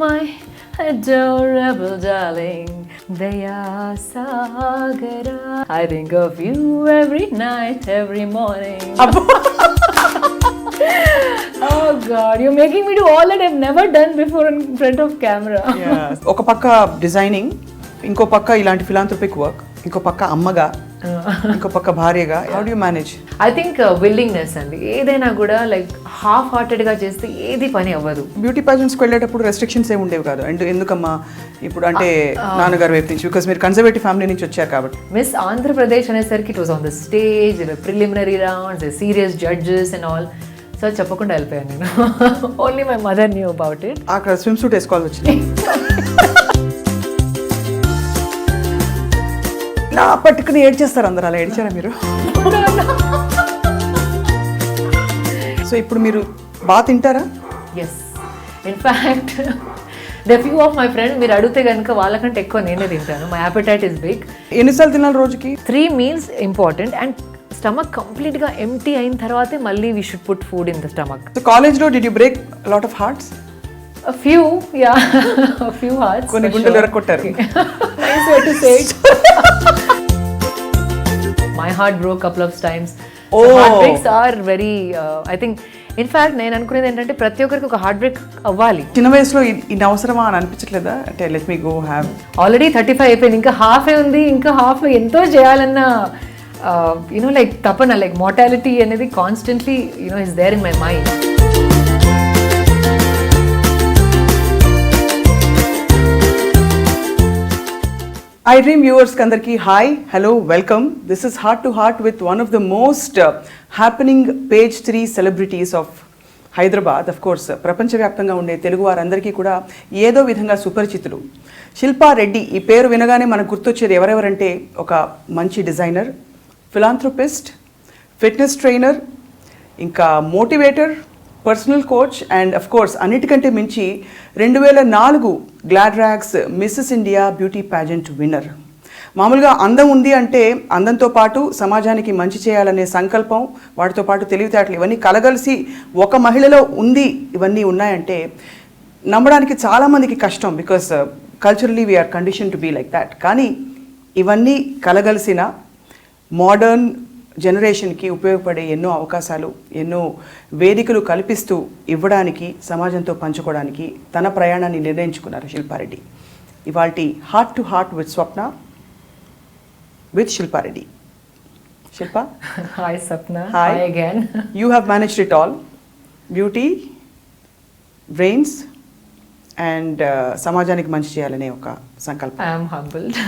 my adorable darling, Daya Sagara. I think of you every night, every morning. Oh God, you're making me do all that I've never done before in front of camera. Yeah. ఒక పక్క designing, ఇంకో పక్క ఇలాంటి philanthropic work, ఇంకో పక్క అమ్మగా, ఇంకో పక్క భార్యగా. How do you manage? I think willingness అండి. ఏదైనా కూడా లైక్ హాఫ్ హార్టెడ్ గా చేస్తే ఏది పని అవ్వదు. బ్యూటీ పాజెంట్స్కి వెళ్ళేటప్పుడు రెస్ట్రిక్షన్స్ ఏమి ఉండేవి కాదు. అండ్ ఎందుకమ్మా ఇప్పుడు అంటే నాన్నగారు వైపు నుంచి, బికాస్ మీరు కన్జర్వేటివ్ ఫ్యామిలీ నుంచి వచ్చారు కాబట్టి. మిస్ ఆంధ్రప్రదేశ్ అనేసరికి it was on the stage, preliminary rounds, serious judges and all. So చెప్పకుండా వెళ్ళిపోయాను నేను. Only my mother knew about it. అక్కడ స్విమ్ సూట్ వేసుకోవాల్సి వచ్చింది. ఇలా పట్టుకుని ఏడ్చేస్తారు అందరు. అలా ఏడ్చారా మీరు? సో ఇప్పుడు మీరు బాగా తింటారా? Yes, in fact the few of my friend మీరు అడిగితే కనుక వాళ్ళకంటే ఎక్కువ నేనే తింటాను. My appetite is big. ఎన్నిసార్లు తినాలి రోజుకి? 3 meals important. And stomach complete గా ఎంప్టీ అయిన తర్వాతే మళ్ళీ we should put food in the stomach. So college లో did you break lot of hearts? A few, yeah. A few hearts. కొన్ని గుండెలు ఎరగొట్టారు. Nice way to say it. My heart broke couple of times. So heartbreaks are very, I think, in fact, నేను అనుకునేది ఏంటంటే ప్రతి ఒక్కరికి ఒక heart break అవ్వాలి. చిన్న వయసులో ఇది అవసరమా అని అనిపించట్లేదా? అంటే let me go have. Already 35 అయిపోయింది, ఇంకా హాఫే ఉంది. ఇంకా హాఫ్ ఎంతో చేయాలన్న యూనో లైక్ తపన, లైక్ మోర్టాలిటీ అనేది constantly you know is there in my mind. iDream viewers kandarki hi, hello, welcome. This is Heart to Heart with one of the most happening page 3 celebrities of Hyderabad. Of course, prapancha vyaptanga unde telugu varandariki kuda ఏదో విధంగా సుపరిచితులు. శిల్పా రెడ్డి ఈ పేరు వినగానే మనకు గుర్తొచ్చేది ఎవరెవరంటే ఒక మంచి designer, philanthropist, fitness trainer, ఇంకా motivator, personal coach and of course అన్నిటికంటే మించి 2004 glad rags Mrs India beauty pageant winner. మామూలుగా అందం ఉంది అంటే అందంతో పాటు సమాజానికి మంచి చేయాలనే సంకల్పం, వాటితో పాటు తెలివితేటలు ఇవన్నీ కలగలిసి ఒక మహిళలో ఉంది. ఇవన్నీ ఉన్నాయంటే నమ్మడానికి చాలామందికి కష్టం, because culturally we are condition to be like that. కానీ ఇవన్నీ కలగలిసిన మోడర్న్ జనరేషన్కి ఉపయోగపడే ఎన్నో అవకాశాలు, ఎన్నో వేదికలు కల్పిస్తూ ఇవ్వడానికి, సమాజంతో పంచుకోవడానికి తన ప్రయాణాన్ని నిర్ణయించుకున్నారు శిల్పారెడ్డి. ఇవాల్టి heart to heart with Swapna with Shilpa Reddy. Shilpa, hi Swapna. Hi again. You have managed it all, beauty, brains and సమాజానికి మంచి చేయాలనే ఒక సంకల్పం. I'm humbled.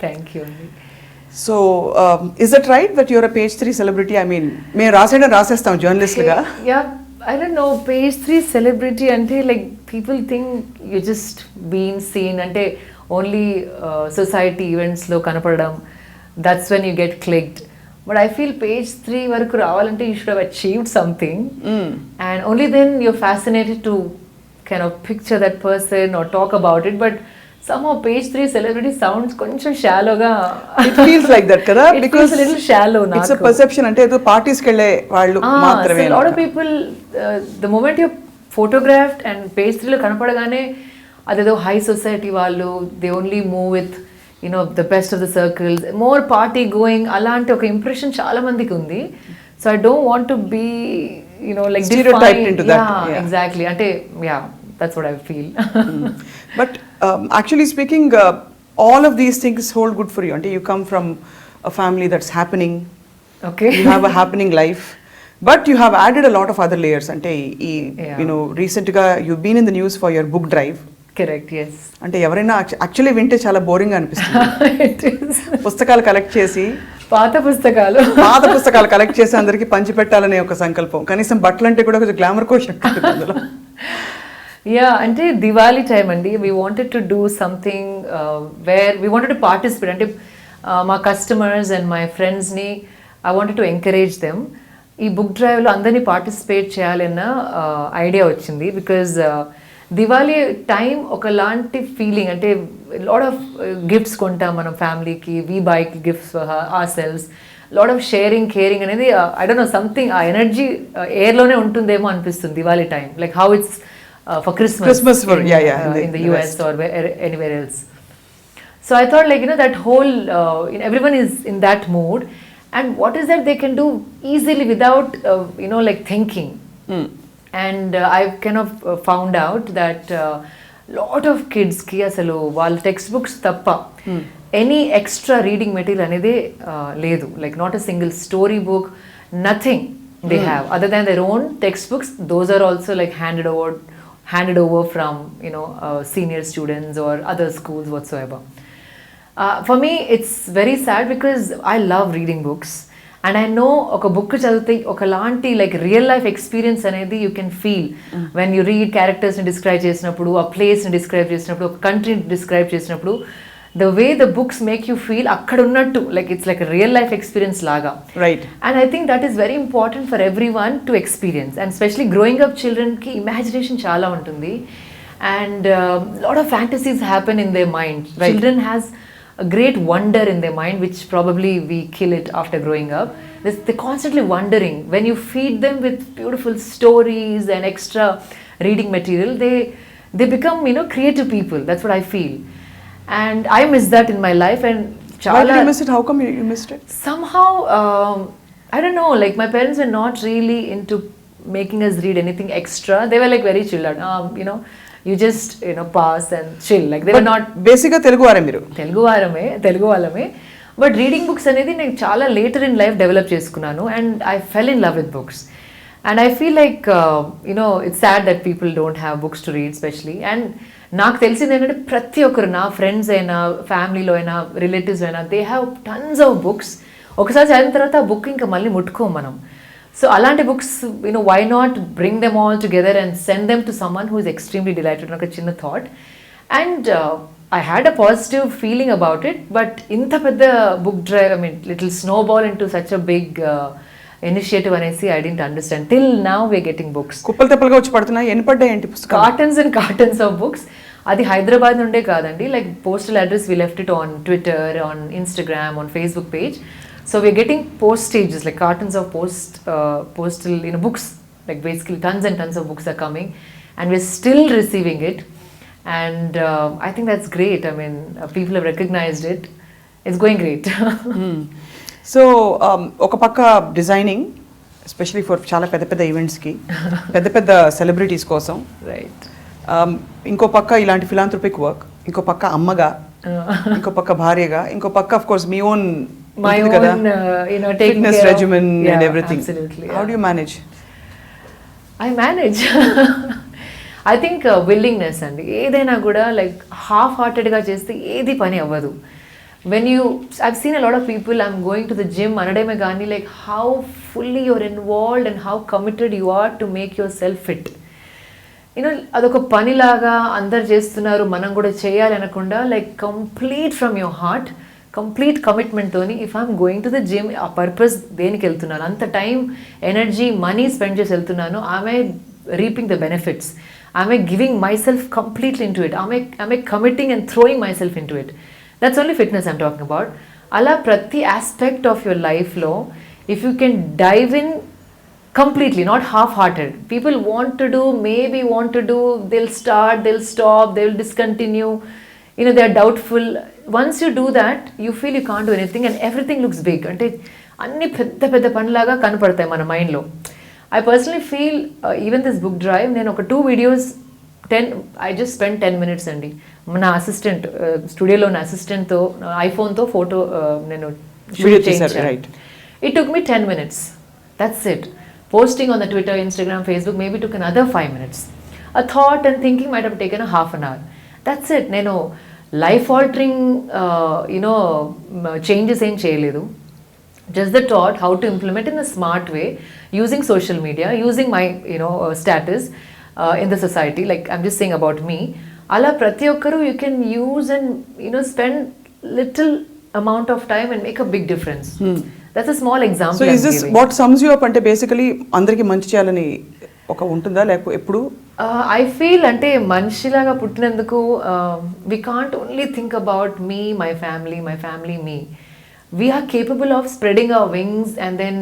థ్యాంక్ యూ అండి. So, is it right that you're a page 3 celebrity? I mean, మేము రాసేస్తాం జర్నలిస్ట్గా. Yeah, I don't know, page 3 celebrity అంటే like people think you just being seen అంటే only society events లో కనపడడం, that's when you get clicked. But I feel page 3 వరకు రావాలంటే you should have achieved something. And only then you're fascinated to kind of picture that person or talk about it. But somehow page 3 celebrity sounds కొంచెం షాలోగా. It feels like that కదా, because a little shallow నాకు. It's a perception అంటే ఏదో పార్టీస్కి వెళ్ళే వాళ్ళు మాత్రమే. So a lot of people the moment you photographed and page 3 లో కనపడగానే అదేదో హై సొసైటీ వాళ్ళు, they only move with you know the best of the circles, more party going, అలాంటి ఒక ఇంప్రెషన్ చాలా మందికి ఉంది. So I don't want to be you know like stereotyped into that. Yeah, exactly. అంటే yeah, that's what I feel. But actually speaking, all of these things hold good for you. Ante you come from a family that's happening. Okay. You have a happening life, but you have added a lot of other layers. Ante you know recent ga you've been in the news for your book drive. Correct, yes. అంటే ఎవరైనా actually వింటే చాలా boring అనిపిస్తుంది. పుస్తకాలు collect చేసి, పాత పుస్తకాలు collect చేసి అందరికి పంచి పెట్టాలనే ఒక సంకల్పం. కనీసం బట్టలు అంటే కూడా కొంచెం గ్లామర్ క్వశ్చన్ అందులో. యా, అంటే దివాళీ టైం అండి. We wanted to do something where we wanted to participate. అంటే మా కస్టమర్స్ అండ్ మై ఫ్రెండ్స్ని I wanted to encourage them. ఈ బుక్ డ్రైవ్లో అందరినీ పార్టిసిపేట్ చేయాలన్న ఐడియా వచ్చింది. బికాజ్ దివాళీ టైం ఒకలాంటి ఫీలింగ్, అంటే లాట్ ఆఫ్ గిఫ్ట్స్ కొంటాం మనం ఫ్యామిలీకి, we buy gifts or sales, lot of sharing, caring అనేది ఐ డోంట్ నో సంథింగ్ ఆ ఎనర్జీ ఎయిర్లోనే ఉంటుందేమో అనిపిస్తుంది Diwali time. Like how it's for Christmas. Christmas for, yeah, in the US or anywhere else. So I thought, like, that whole, everyone is in that mood, and what is that they can do easily without, like thinking. And I kind of found out that lot of kids ki asalu వాళ్ళ text books తప్ప any extra reading material అనేది లేదు. Like not a single story book, nothing they have other than their own textbooks. Those are also like handed over from senior students or other schools whatsoever. For me it's very sad because I love reading books, and I know oka book chadute oka lanti like real life experience anedi you can feel when you read characters ni describe chesinappudu, a place ni describe chesinappudu, a country ni describe chesinappudu, the way the books make you feel akkada unnattu, like it's like a real life experience laga, right? And I think that is very important for everyone to experience, and especially growing up children ki imagination chaala untundi, and lot of fantasies happen in their mind, right? Children has a great wonder in their mind, which probably we kill it after growing up. They're constantly wondering. When you feed them with beautiful stories and extra reading material, they become creative people. That's what I feel, and I miss that in my life. And why did you miss it? How come you missed it? Somehow I don't know, like my parents were not really into making us read anything extra. They were like very chilled out, you just pass and chill, like they were not basic ga telugu vaare meeru Telugu వాళ్ళమే. But reading books అనేది నేను చాలా later in life develop చేసుకున్నాను, and I fell in love with books. And I feel like it's sad that people don't have books to read especially. And నాకు తెలిసింది ఏంటంటే ప్రతి ఒక్కరు, నా ఫ్రెండ్స్ అయినా, ఫ్యామిలీలో అయినా, రిలేటివ్స్ అయినా, they have tons of books. ఒకసారి చదివిన తర్వాత ఆ బుక్ ఇంకా మళ్ళీ ముట్టుకోం మనం. సో అలాంటి books why not bring them all together and send them to someone who is extremely delighted. ఒక చిన్న thought, and I had a positive feeling about it, but inta pedda book drive, I mean little snowball into such a big initiative anesi I didn't understand. Till now we are getting books. కుప్పలు తెప్పలుగా వచ్చి పడుతున్నాయి. ఎన్ని పడ్డాయి ఏంటి పుస్తకాలు? Cartons and cartons of books. అది హైదరాబాద్ నుండే కాదండి, like postal address we left it on Twitter, on Instagram, on Facebook page. So we are getting postages, like cartons of postal books, like basically tons and tons of books are coming, and we are still receiving it. And I think that's great. I mean, people have recognized it. It's going great. So ఒక పక్క designing, especially for చాలా పెద్ద పెద్ద ఈవెంట్స్కి, పెద్ద పెద్ద celebrities కోసం, right. ఇంకో పక్క ఇలాంటి ఫిలాంథ్రోపిక్ వర్క్, ఇంకో పక్క అమ్మగా, ఇంకో పక్క భార్యగా, ఇంకో పక్క of course me own fitness regimen and everything. How do you manage? I manage. I think willingness అండి. ఏదైనా కూడా లైక్ హాఫ్ హార్టెడ్గా చేస్తే ఏది పని అవ్వదు. When I've seen a lot of people, I'm going to the gym అనడమే కానీ like how fully you're involved and how committed you are to make yourself fit. అదొక పనిలాగా అందరు చేస్తున్నారు, మనం కూడా చేయాలి అనకుండా like complete from your heart, complete కమిట్మెంట్తోని if I'm going to the gym, ఆ పర్పస్ దేనికి వెళ్తున్నాను, అంత టైం, ఎనర్జీ, మనీ స్పెండ్ చేసి వెళ్తున్నాను, I'm reaping the benefits, I'm giving myself completely into it, I'm committing and throwing myself into it. That's only fitness I'm talking about. అలా ప్రతి aspect of your లైఫ్లో if you can dive in completely, not half-hearted. People want to do, maybe want to do, they'll start, they'll stop, they'll discontinue, they're doubtful. Once you do that, you feel you can't do anything and everything looks big. Ante anni pedda pedda panlaga kanapadtayi mana mind lo. I personally feel even this book drive, nenu oka 2 videos, I just spent 10 minutes andi. Na assistant studio lo na assistant tho iPhone tho photo nenu shoot cheyinchanu. Right. It took me 10 minutes. That's it. Posting on the Twitter, Instagram, Facebook maybe took another 5 minutes. A thought and thinking might have taken a half an hour. That's it. Nenu life altering changes em cheyaledu. Just the thought how to implement in a smart way, using social media, using my status in the society. Like I'm just saying about me. Ala prati okkaru you can use and spend little amount of time and make a big difference. That's a small example. So is this what sums you up ante basically andariki manchi cheyalani oka untunda lepo eppudu? I feel ante manishilaga puttinanduku we can't only think about me, my family, me. We are capable of spreading our wings and then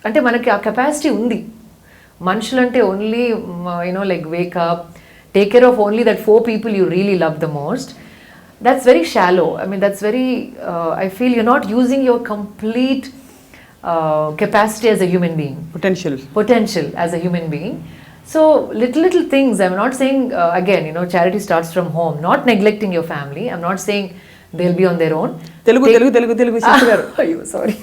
ante manaki aa capacity undi. Manishulante only like wake up, take care of only that 4 people you really love the most, that's very shallow. I mean, that's very, I feel you're not using your complete capacity as a human being. Potential as a human being. So little things, I'm not saying, again, you know, charity starts from home, not neglecting your family. I'm not saying they'll be on their own. Telugu Ayyo, sorry.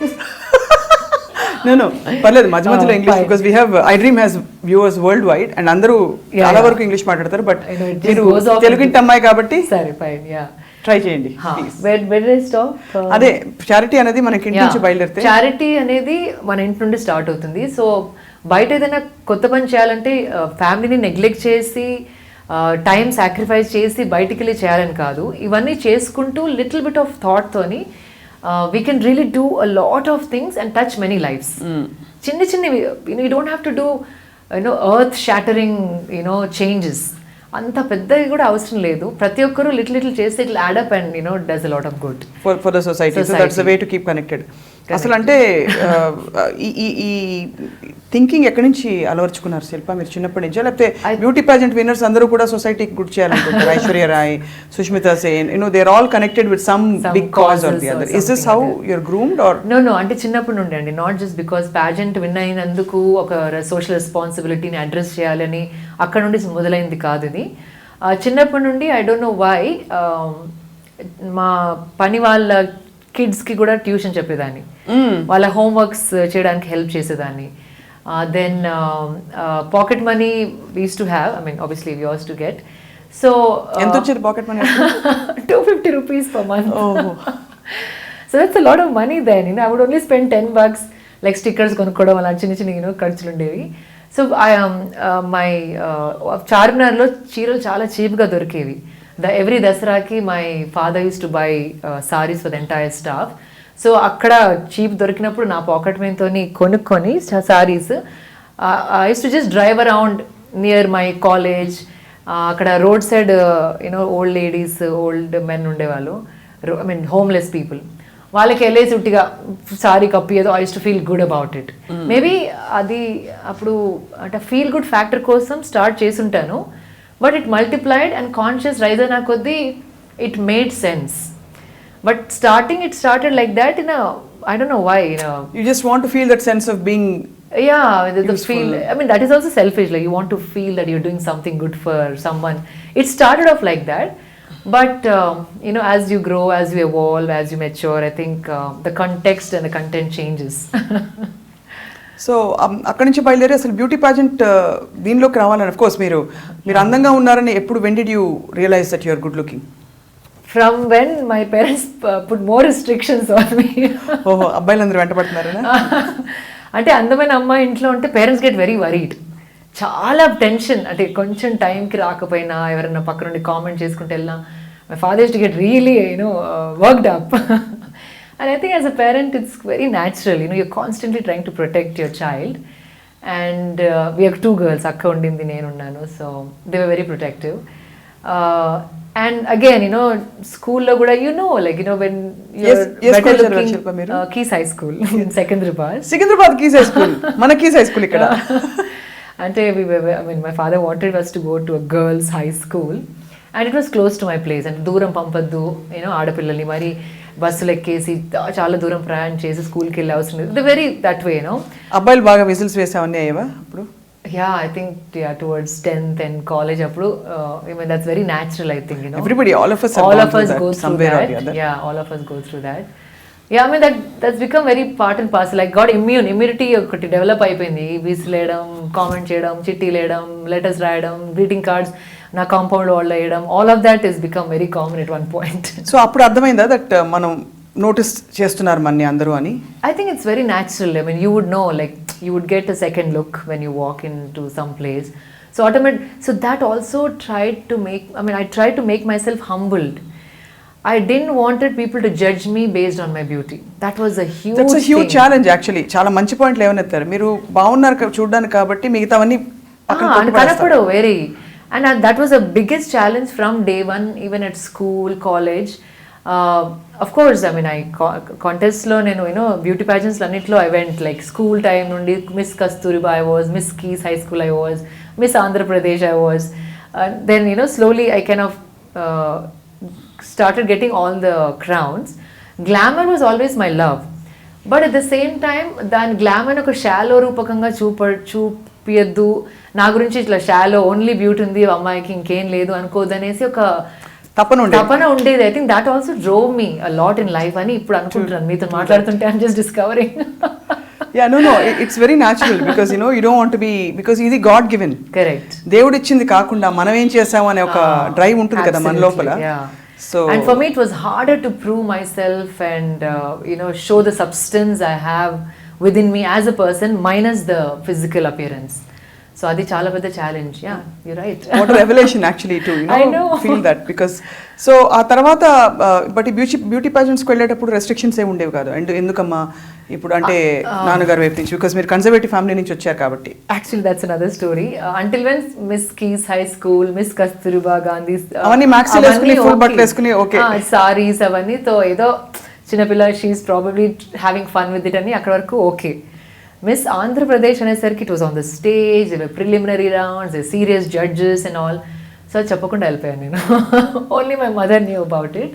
No, పర్లేదు మధ్య మధ్యలో English, because we have iDream has viewers worldwide and అందరూ చాలా వరకు English మాట్లాడతారు, but మీరు తెలుగింటి అమ్మాయి కాబట్టి సరే ఫైన్, యా ట్రై చేయండి. అదే చారిటీ అనేది మనకి ఇంటి నుంచి బయలుదేరితే, చారిటీ అనేది మన ఇంటి నుండి స్టార్ట్ అవుతుంది. సో బయట ఏదైనా కొత్త పని చేయాలంటే ఫ్యామిలీని నెగ్లెక్ట్ చేసి టైం సాక్రిఫైస్ చేసి బయటికి వెళ్ళి చేయాలని కాదు. ఇవన్నీ చేసుకుంటూ లిటిల్ బిట్ ఆఫ్ థాట్ తోని we can really do a lot of things and touch many lives. చిన్ని you know, you don't have to do, you know, earth shattering, you know, changes. అంత పెద్దది కూడా అవసరం లేదు. ప్రతి ఒక్కరు లిటిల్ చేస్తే it add up and, you know, does a lot of good for the society. So that's the way to keep connected. అసలు అంటే ఈ థింకింగ్ ఎక్కడి నుంచి అలవర్చుకున్నారు శిల్ప మీరు చిన్నప్పటి నుంచా, లేకపోతే బ్యూటీ పాజెంట్ విన్నర్స్ అందరూ కూడా సొసైటీకి గుడ్ చేయాలనుకుంటారు? Aishwarya Rai, Sushmita Sen, you know, they are all connected with some big cause or the other. Is this how you are groomed or? No, అంటే చిన్నప్పటి నుండి అండి, not just because pageant win అయినందుకు ఒక సోషల్ రెస్పాన్సిబిలిటీని అడ్రస్ చేయాలని అక్కడ నుండి మొదలైంది కాదు ఇది. చిన్నప్పటి నుండి ఐ డోంట్ నో వై మా పని వాళ్ళ కిడ్స్కి కూడా ట్యూషన్ చెప్పేదాన్ని, వాళ్ళ హోంవర్క్స్ చేయడానికి హెల్ప్ చేసేదాన్ని. Then pocket money we use to have, I mean obviously we use to get. So ఎంత వచ్చేది pocket money? 250 rupees per month. So that's a lot of money then, you know. I would only spend $10 like stickers కొనుక్కోవడం, అలా చిన్న you know, ఖర్చులు ఉండేవి. So my చార్మినార్లో చీరలు చాలా చీప్గా దొరికేవి. ఎవ్రీ దసరాకి my father use to buy saris for the entire staff. So అక్కడ చీప్ దొరికినప్పుడు నా పాకెట్ మనీతో కొనుక్కొని saris I use to just drive around near my college. అక్కడ road side you know old ladies, old men ఉండేవాళ్ళు, I mean homeless people, వాళ్ళకి వెళ్ళేసి ఉట్టిగా సారీ కప్పియేదో I use to feel good about it. Maybe అది అప్పుడు అంటే ఫీల్ గుడ్ ఫ్యాక్టర్ కోసం స్టార్ట్ చేసుంటాను, but it multiplied and conscious rise అయినా కొద్దీ it made sense. But starting, it started like that in a, I don't know why, you know. You just want to feel that sense of being, yeah, the feel, I mean, that is also selfish, like you want to feel that you're doing something good for someone. It started off like that, but you know, as you grow, as you evolve, as you mature, I think the context and the content changes. So అక్కడి నుంచి బయలుదేరి అసలు beauty pageant దీనిలోకి రావాలని, of course మీరు అందంగా ఉన్నారని ఎప్పుడు, when did you realize that you are good looking? From when my parents put more restrictions on me. ఓహో, అబ్బాయిలందరూ వెంటబడుతున్నారా? అంటే అందమైన అమ్మాయి ఇంట్లో ఉంటే పేరెంట్స్ గెట్ వెరీ వరీడ్, చాలా టెన్షన్. అంటే కొంచెం టైంకి రాకపోయినా, ఎవరైనా పక్క నుండి కామెంట్ చేసుకుంటే వెళ్ళినా, my father to get really you know worked up. And I think as a parent it's very natural, you know, you're constantly trying to protect your child. And we have 2 girls, akka undindi nenu unnanu, so they were very protective. And again, you know, school lo kuda, you know, like, you know, when you're better looking, Keys High School in Sikandrabad Keys High School, mana Keys High School ikkada. Ante we were, I mean, my father wanted us to go to a girls high school and it was close to my place, and దూరం పంపద్దు, you know, ఆడపిల్లల్ని మరి బస్సులు ఎక్కేసి చాలా దూరం ప్రయాణం చేసి స్కూల్కి వెళ్ళి అవసరం లేదు. The very that way, you know. అబ్బాయిలు బాగా విజిల్స్ వేసావన్నీ అయ్యేవా అప్పుడు? Yeah, I think towards 10th and college appudu, I mean, that's very natural, I think, you know. Everybody, all of us go through that. Yeah, all of us go through that. Yeah, I mean, that's become very part and parcel. Like got immunity ఒకటి develop అయిపోయింది. విసిలేయడం, comment చేయడం, చిట్టి లేయడం, letters రాయడం, greeting cards నా compound వాళ్ళు వేయడం, all of that has become very common at one point. So అప్పుడు అర్థమైందా దట్ మనం నోటీస్ చేస్తున్నారు మన్ని అందరూ అని? I think it's very natural. I mean, you would know, like you would get a second look when you walk into some place. So that also tried to make, I mean, I tried to make myself humbled. I didn't wanted people to judge me based on my beauty. That was a huge That's a huge challenge actually. చాలా మంచి point లేవనెత్తారు. మీరు బాగున్నారు చూడడానికి కాబట్టి మిగతావన్నీ కనపడో very, and that was a biggest challenge from day one, even at school, college. Of course, I mean, I contests lo nenu, you know, beauty pageants lannitlo I went, like school time nundi Miss Kasturiba I was, Miss Keys High School I was, Miss Andhra Pradesh I was, Then, slowly I kind of started getting all the crowns. Glamour was always my love. But at the same time దాని glamour ఒక shallow రూపకంగా చూపియద్దు, నా గురించి ఇట్లా shallow only beauty ఉంది అమ్మాయికి ఇంకేం లేదు అనుకోదనేసి ఒక తపన ఉండేది. I think that also drove me a lot in life అని ఇప్పుడు అనుకుంటున్నాను మీతో మాట్లాడుతుంటే. I'm just discovering. Yeah, no, it's very natural because you don't want to be, because ఇది God given. Correct. దేవుడు ఇచ్చింది కాకుండా మనం ఏం చేసాము అనే ఒక డ్రైవ్ ఉంటుంది కదా మన లోపల. So, and for me it was harder to prove myself and show the substance I have within me as a person minus the physical appearance. So adi chala pedda challenge. Yeah, you're right. What a revelation actually to I know. feel that, because so ఆ తర్వాత but beauty పాజెంట్స్కి వెళ్ళేటప్పుడు restrictions ఏమి ఉండేవి కాదు. And ఎందుకమ్మా ఇప్పుడు అంటే నాన్నగారు వైపు నుంచి, బికాస్ మీరు కన్జర్వేటివ్ ఫ్యామిలీ నుంచి వచ్చారు కాబట్టి. Actually that's another story. Until when miss keys high school, miss Kasturba Gandhi అవన్నీ మ్యాక్సీ వేసుకుని ఫుల్ బట్టలు వేసుకుని ఓకే సారీస్ అవన్నీ తో ఏదో చిన్నపిల్ల she is probably having fun with it అని అక్కడ వరకు ఓకే. మిస్ ఆంధ్రప్రదేశ్ అనేసరికి it was on the stage, preliminary rounds, serious judges and all. So చెప్పకుండా వెళ్ళిపోయాను నేను. Only my mother knew about it.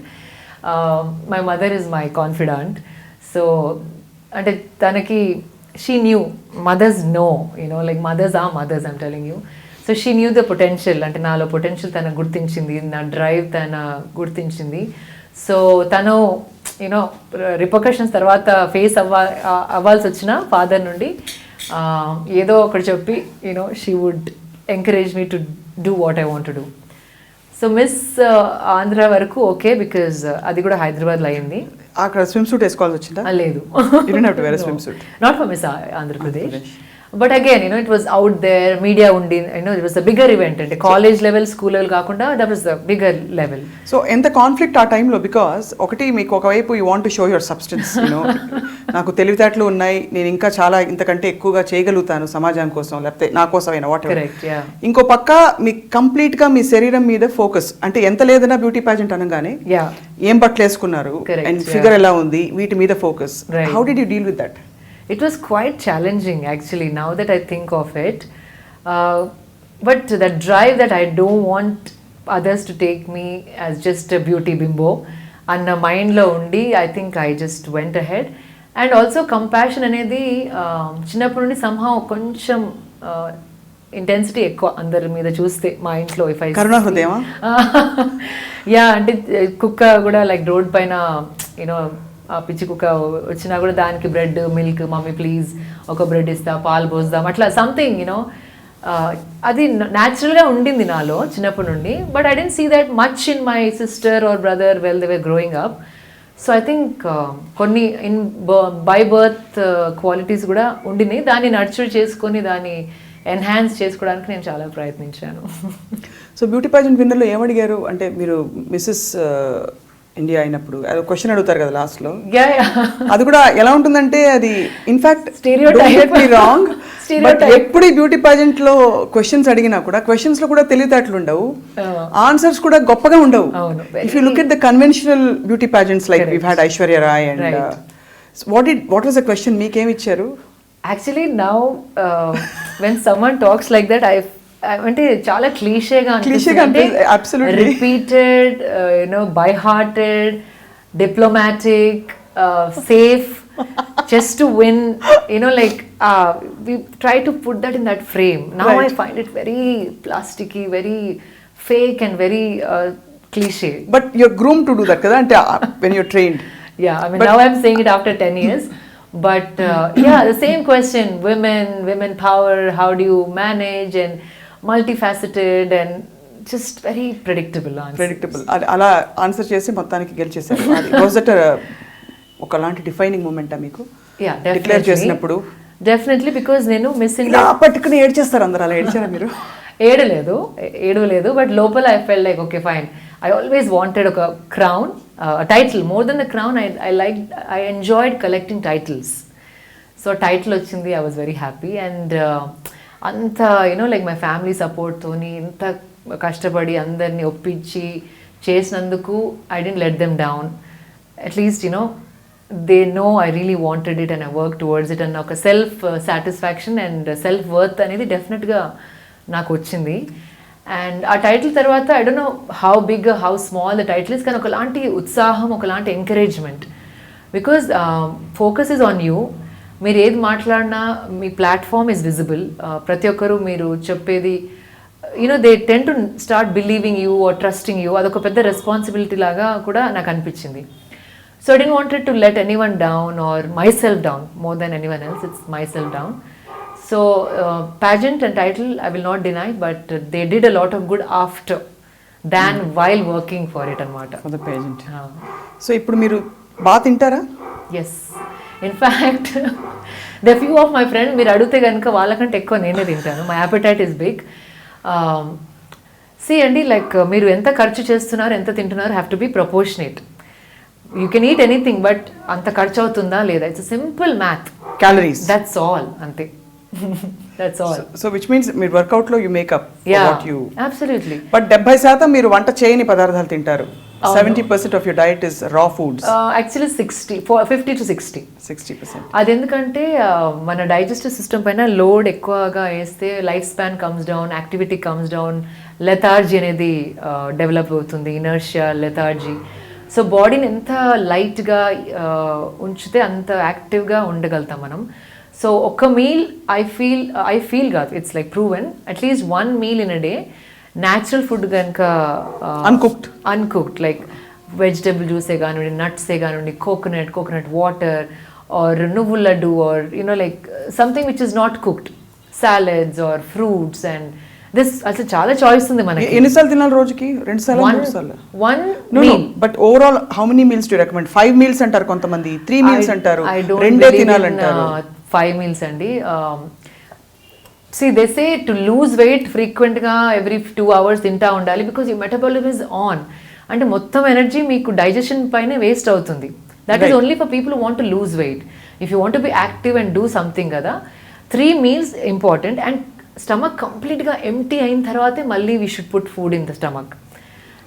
My mother is my confident. So అంటే తనకి she knew, mothers know, like mothers are mothers, I'm telling you. So she knew the potential, అంటే నాలో potential తన గుర్తించింది, నా డ్రైవ్ తన గుర్తించింది. సో తను రిపర్కషన్స్ తర్వాత ఫేస్ అవ్వాల్సి వచ్చిన ఫాదర్ నుండి ఏదో ఒకటి చెప్పి she would encourage me to do what I want to do. So miss Andhra వరకు ఓకే, బికాజ్ అది కూడా హైదరాబాద్లో అయింది. అక్కడ స్విమ్ సూట్ వేసుకోవాల్సి వచ్చిందా? లేదు, not for miss Andhra Pradesh. But again it was out there, media ఉండి it was the bigger event. అంటే కాలేజ్ లెవెల్, స్కూల్ లెవెల్ కాకుండా that was the bigger level. So ఎంత కాన్ఫ్లిక్ట్ ఆ టైంలో, బికాస్ ఒకటి మీకు ఒకవైపు you want to show your substance, నాకు తెలివితేటలు ఉన్నాయి, నేను ఇంకా చాలా ఇంతకంటే ఎక్కువగా చేయగలుగుతాను సమాజం కోసం, లేకపోతే నా కోసం అయినా వాట్ ఎవర్. ఇంకో పక్క మీకు కంప్లీట్ గా మీ శరీరం మీద ఫోకస్, అంటే ఎంత లేదన్నా బ్యూటీ పాజెంట్ అనగానే ఏం బట్టలు వేసుకున్నారు అండ్ ఫిగర్ ఎలా ఉంది, వీటి మీద focus. How did you deal with that? It was quite challenging actually, now that I think of it. But that drive that I don't want others to take me as just a beauty bimbo and a mind lo undi, I think I just went ahead. And also compassion anedi chinnappudu nundi somehow koncham intensity ekku andaru meeda chuste ma intlo, if I karuna hrudayama yeah, ante kukka kuda like road paina ఆ పిచ్చి కుక్క వచ్చినా కూడా దానికి bread, milk, mummy please ఒక bread ఇస్తా, పాలు పోస్తాం, అట్లా సంథింగ్ అది న్యాచురల్గా ఉండింది నాలో చిన్నప్పటి నుండి. But I didn't see that much in my sister or brother well they were growing up. So I think కొన్ని బై బర్త్ క్వాలిటీస్ కూడా ఉండినాయి, దాన్ని నర్చర్ చేసుకొని దాన్ని ఎన్హాన్స్ చేసుకోవడానికి నేను చాలా ప్రయత్నించాను. సో బ్యూటీ పాజెంట్ విన్నర్లో ఏమడిగారు అంటే, మీరు మిస్సెస్ ఇండియా అయినప్పుడు అది క్వశ్చన్ అడుగుతారు కదా లాస్ట్ లో, అది కూడా ఎలా ఉంటుందంటే, అది ఇన్ఫాక్ట్ రాంగ్, బట్ ఎప్పుడు ఈ బ్యూటీ పాజెంట్ లో క్వశ్చన్స్ అడిగినా కూడా క్వశ్చన్స్ లో కూడా తెలివితేటలు ఉండవు, ఆన్సర్స్ కూడా గొప్పగా ఉండవు. If you look at the conventional beauty pageants like we've had Aishwarya Rai and what was the question, మీకేమి ఇచ్చారు? Actually now when someone talks like that అంటే చాలా క్లీషేగా అనిపిస్తుంది, repeated, by hearted, diplomatic, safe, just to win, like we try to put that in that frame. Now I find it very plasticky, very fake and very cliche. But you're groomed to do that kada, ante when you're trained. Yeah, I mean, now I'm saying it after 10 years. But yeah, the same question, women power, how do you manage, and multifaceted and just very predictable answers. Predictable. అలా answer చేసి మొత్తానికి గెలిచేశారు. Was that ఒకలాంటి defining మూమెంటా మీకు? Yeah, declare చేసినప్పుడు definitely, because నేను miss India పట్టుకుని ఏడ్చేస్తారు అందరు, అలా ఏడ్చారా మీరు? ఏడవలేదు, బట్ లోపల I felt like okay fine, I always wanted ఒక crown, title, more than the crown. I enjoyed collecting titles. So title వచ్చింది, I was very happy. And అంత లైక్ మై ఫ్యామిలీ సపోర్ట్తోని ఇంత కష్టపడి అందరినీ ఒప్పించి చేసినందుకు I dent let them down. At least they know I really wanted it and I work towards it, అన్న ఒక self satisfaction and self worth అనేది డెఫినెట్గా నాకు వచ్చింది. అండ్ ఆ టైటిల్ తర్వాత I don't know how big how small the title is, కానీ ఒకలాంటి ఉత్సాహం, ఒకలాంటి encouragement. Because focus is on you. మీరు ఏది మాట్లాడినా మీ ప్లాట్ఫామ్ ఈజ్ విజిబుల్. ప్రతి ఒక్కరు మీరు చెప్పేది they tend to start believing you or trusting you. అదొక పెద్ద రెస్పాన్సిబిలిటీ లాగా కూడా నాకు అనిపించింది. So I don't wanted to let anyone down or myself down more than anyone else. It's myself down. So, pageant and title, I will not deny, but they did a lot of good after than while working for it anamata. For the pageant. So, ఇప్పుడు మీరు బాగా తింటారా? Yes. In fact, the few of my friends, మీరు అడిగితే కనుక వాళ్ళకంటే ఎక్కువ నేనే తింటాను. My appetite is big. See అండి, లైక్ మీరు ఎంత ఖర్చు చేస్తున్నారు, ఎంత తింటున్నారు, have to be proportionate. You can eat anything, but అంత ఖర్చు అవుతుందా లేదా? It's simple math. Calories, that's all, అంతే. That's all. So which means మీరు వర్కౌట్ లో you make up for what you. Absolutely. But 70% మీరు వంట చేయని పదార్థాలు తింటారు. 70% of your diet is raw foods. Actually 50 to 60. 60%. అది ఎందుకంటే మన డైజెస్టివ్ సిస్టమ్ పైన లోడ్ ఎక్కువగా వేస్తే life span comes down, activity comes down, lethargy అనేది డెవలప్ అవుతుంది, ఇనర్షియా, లెథార్జీ. సో బాడీని ఎంత లైట్గా ఉంచితే అంత యాక్టివ్గా ఉండగలుగుతాం మనం. సో ఒక్క మీల్ ఐ ఫీల్ కాదు, it's like proven, at least 1 meal in a day natural food కనుక అన్కుక్డ్ లైక్ వెజిటబుల్ జ్యూసే కానివ్వండి, నట్సే కానివ్వండి, కోకోనట్ వాటర్ ఆర్ నువ్వుల laddu or like something which is not cooked, salads or fruits and this. అసలు చాలా choice ఉంది మనకి. ఎన్నిసార్లు తినాలి రోజుకి? 2 సార్లు, 3 సార్లు? 1 meal. But overall how many meals do recommend? 5 meals అంటారు కొంతమంది, 3 meals అంటారు, 2 తినాలంటారు. 5 meals అండి. See, they say to lose weight ఫ్రీక్వెంట్గా ఎవ్రీ 2 hours తింటా ఉండాలి, because you metabolism is on. అంటే మొత్తం ఎనర్జీ మీకు డైజెషన్ పైన వేస్ట్ అవుతుంది. That is only for people who want to lose weight. If you want to be active and do something కదా, 3 meals important. And stomach కంప్లీట్గా empty అయిన తర్వాతే మళ్ళీ we should put food in the stomach.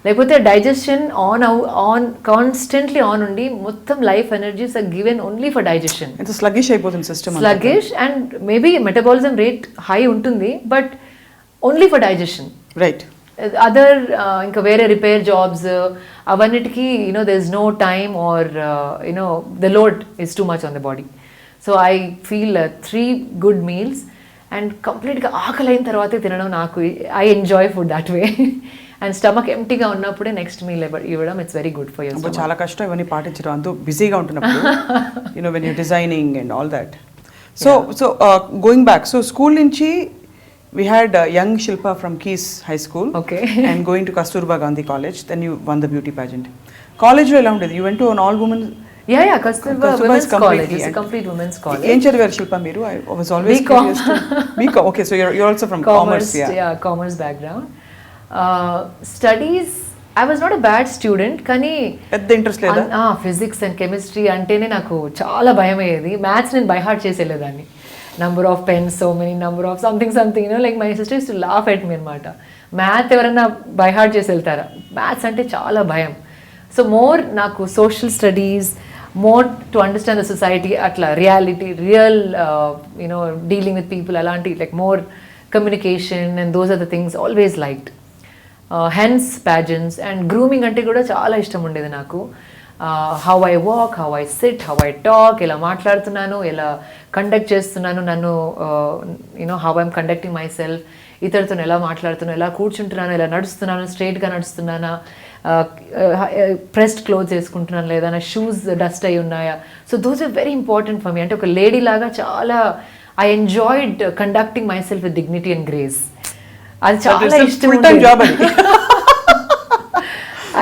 లేకపోతే digestion on constantly on ఉండి మొత్తం life energies are given only for digestion. Sluggish అయిపోతుంది system, sluggish. And maybe metabolism rate high ఉంటుంది, but only for digestion. Right. Other ఇంకా వేరే repair jobs అవన్నిటికీ there is no time or the load is too much on the body. So I feel 3 good meals and కంప్లీట్గా ఆకలి అయిన తర్వాతే తినడం నాకు, I enjoy food that way. And stomach ఎంటీగా ఉన్నప్పుడే నెక్స్ట్ మీల్ ఇవ్వడం, it's very good for your. చాలా కష్టం ఇవన్నీ పాటించడం, అంతా బిజీగా ఉంటున్నప్పుడు when you designing and all that. So going back, so school నుంచి we had young Shilpa from Keys High School. Okay. And going to Kasturba Gandhi College, then you won the beauty pageant. College lo ela undedi? You went to an all women. Yeah, Kasturba Women's College. It's a complete women's college. Em chadivaru Shilpa meeru? I was always curious to BCom. Okay, so you're also from commerce. Yeah, commerce background. Studies, I was not a bad student, కానీ పెద్ద interest లేదా? Physics and chemistry అంటేనే నాకు చాలా భయం అయ్యేది. Maths నేను by heart చేసేలేదాన్ని. number of pens, so many number of something, like my sister used to laugh at me అనమాట. మ్యాథ్ ఎవరైనా బై హార్ట్ చేసి వెళ్తారా? మ్యాథ్స్ అంటే చాలా భయం. సో మోర్ నాకు social studies, more to understand the society, అట్లా రియల్ డీలింగ్ విత్ పీపుల్, అలాంటి like more communication and those are the things always liked. Hence pageants and grooming అంటే కూడా చాలా ఇష్టం ఉండేది నాకు. How I walk, how I sit, how I talk, ఎలా మాట్లాడుతున్నాను, ఎలా కండక్ట్ చేస్తున్నాను, నన్ను how I'm conducting my self, ఇతరులతో ఎలా మాట్లాడుతున్నాను, ఎలా కూర్చుంటున్నాను, ఎలా నడుస్తున్నాను, స్ట్రైట్గా నడుస్తున్నానా, ప్రెస్డ్ క్లోత్స్ వేసుకుంటున్నాను లేదా, నా షూస్ డస్ట్ అయి ఉన్నాయా. So those are very important for me. అంటే ఒక లేడీ లాగా చాలా I enjoyed conducting myself with dignity and grace. అది చాలా ఇష్టం.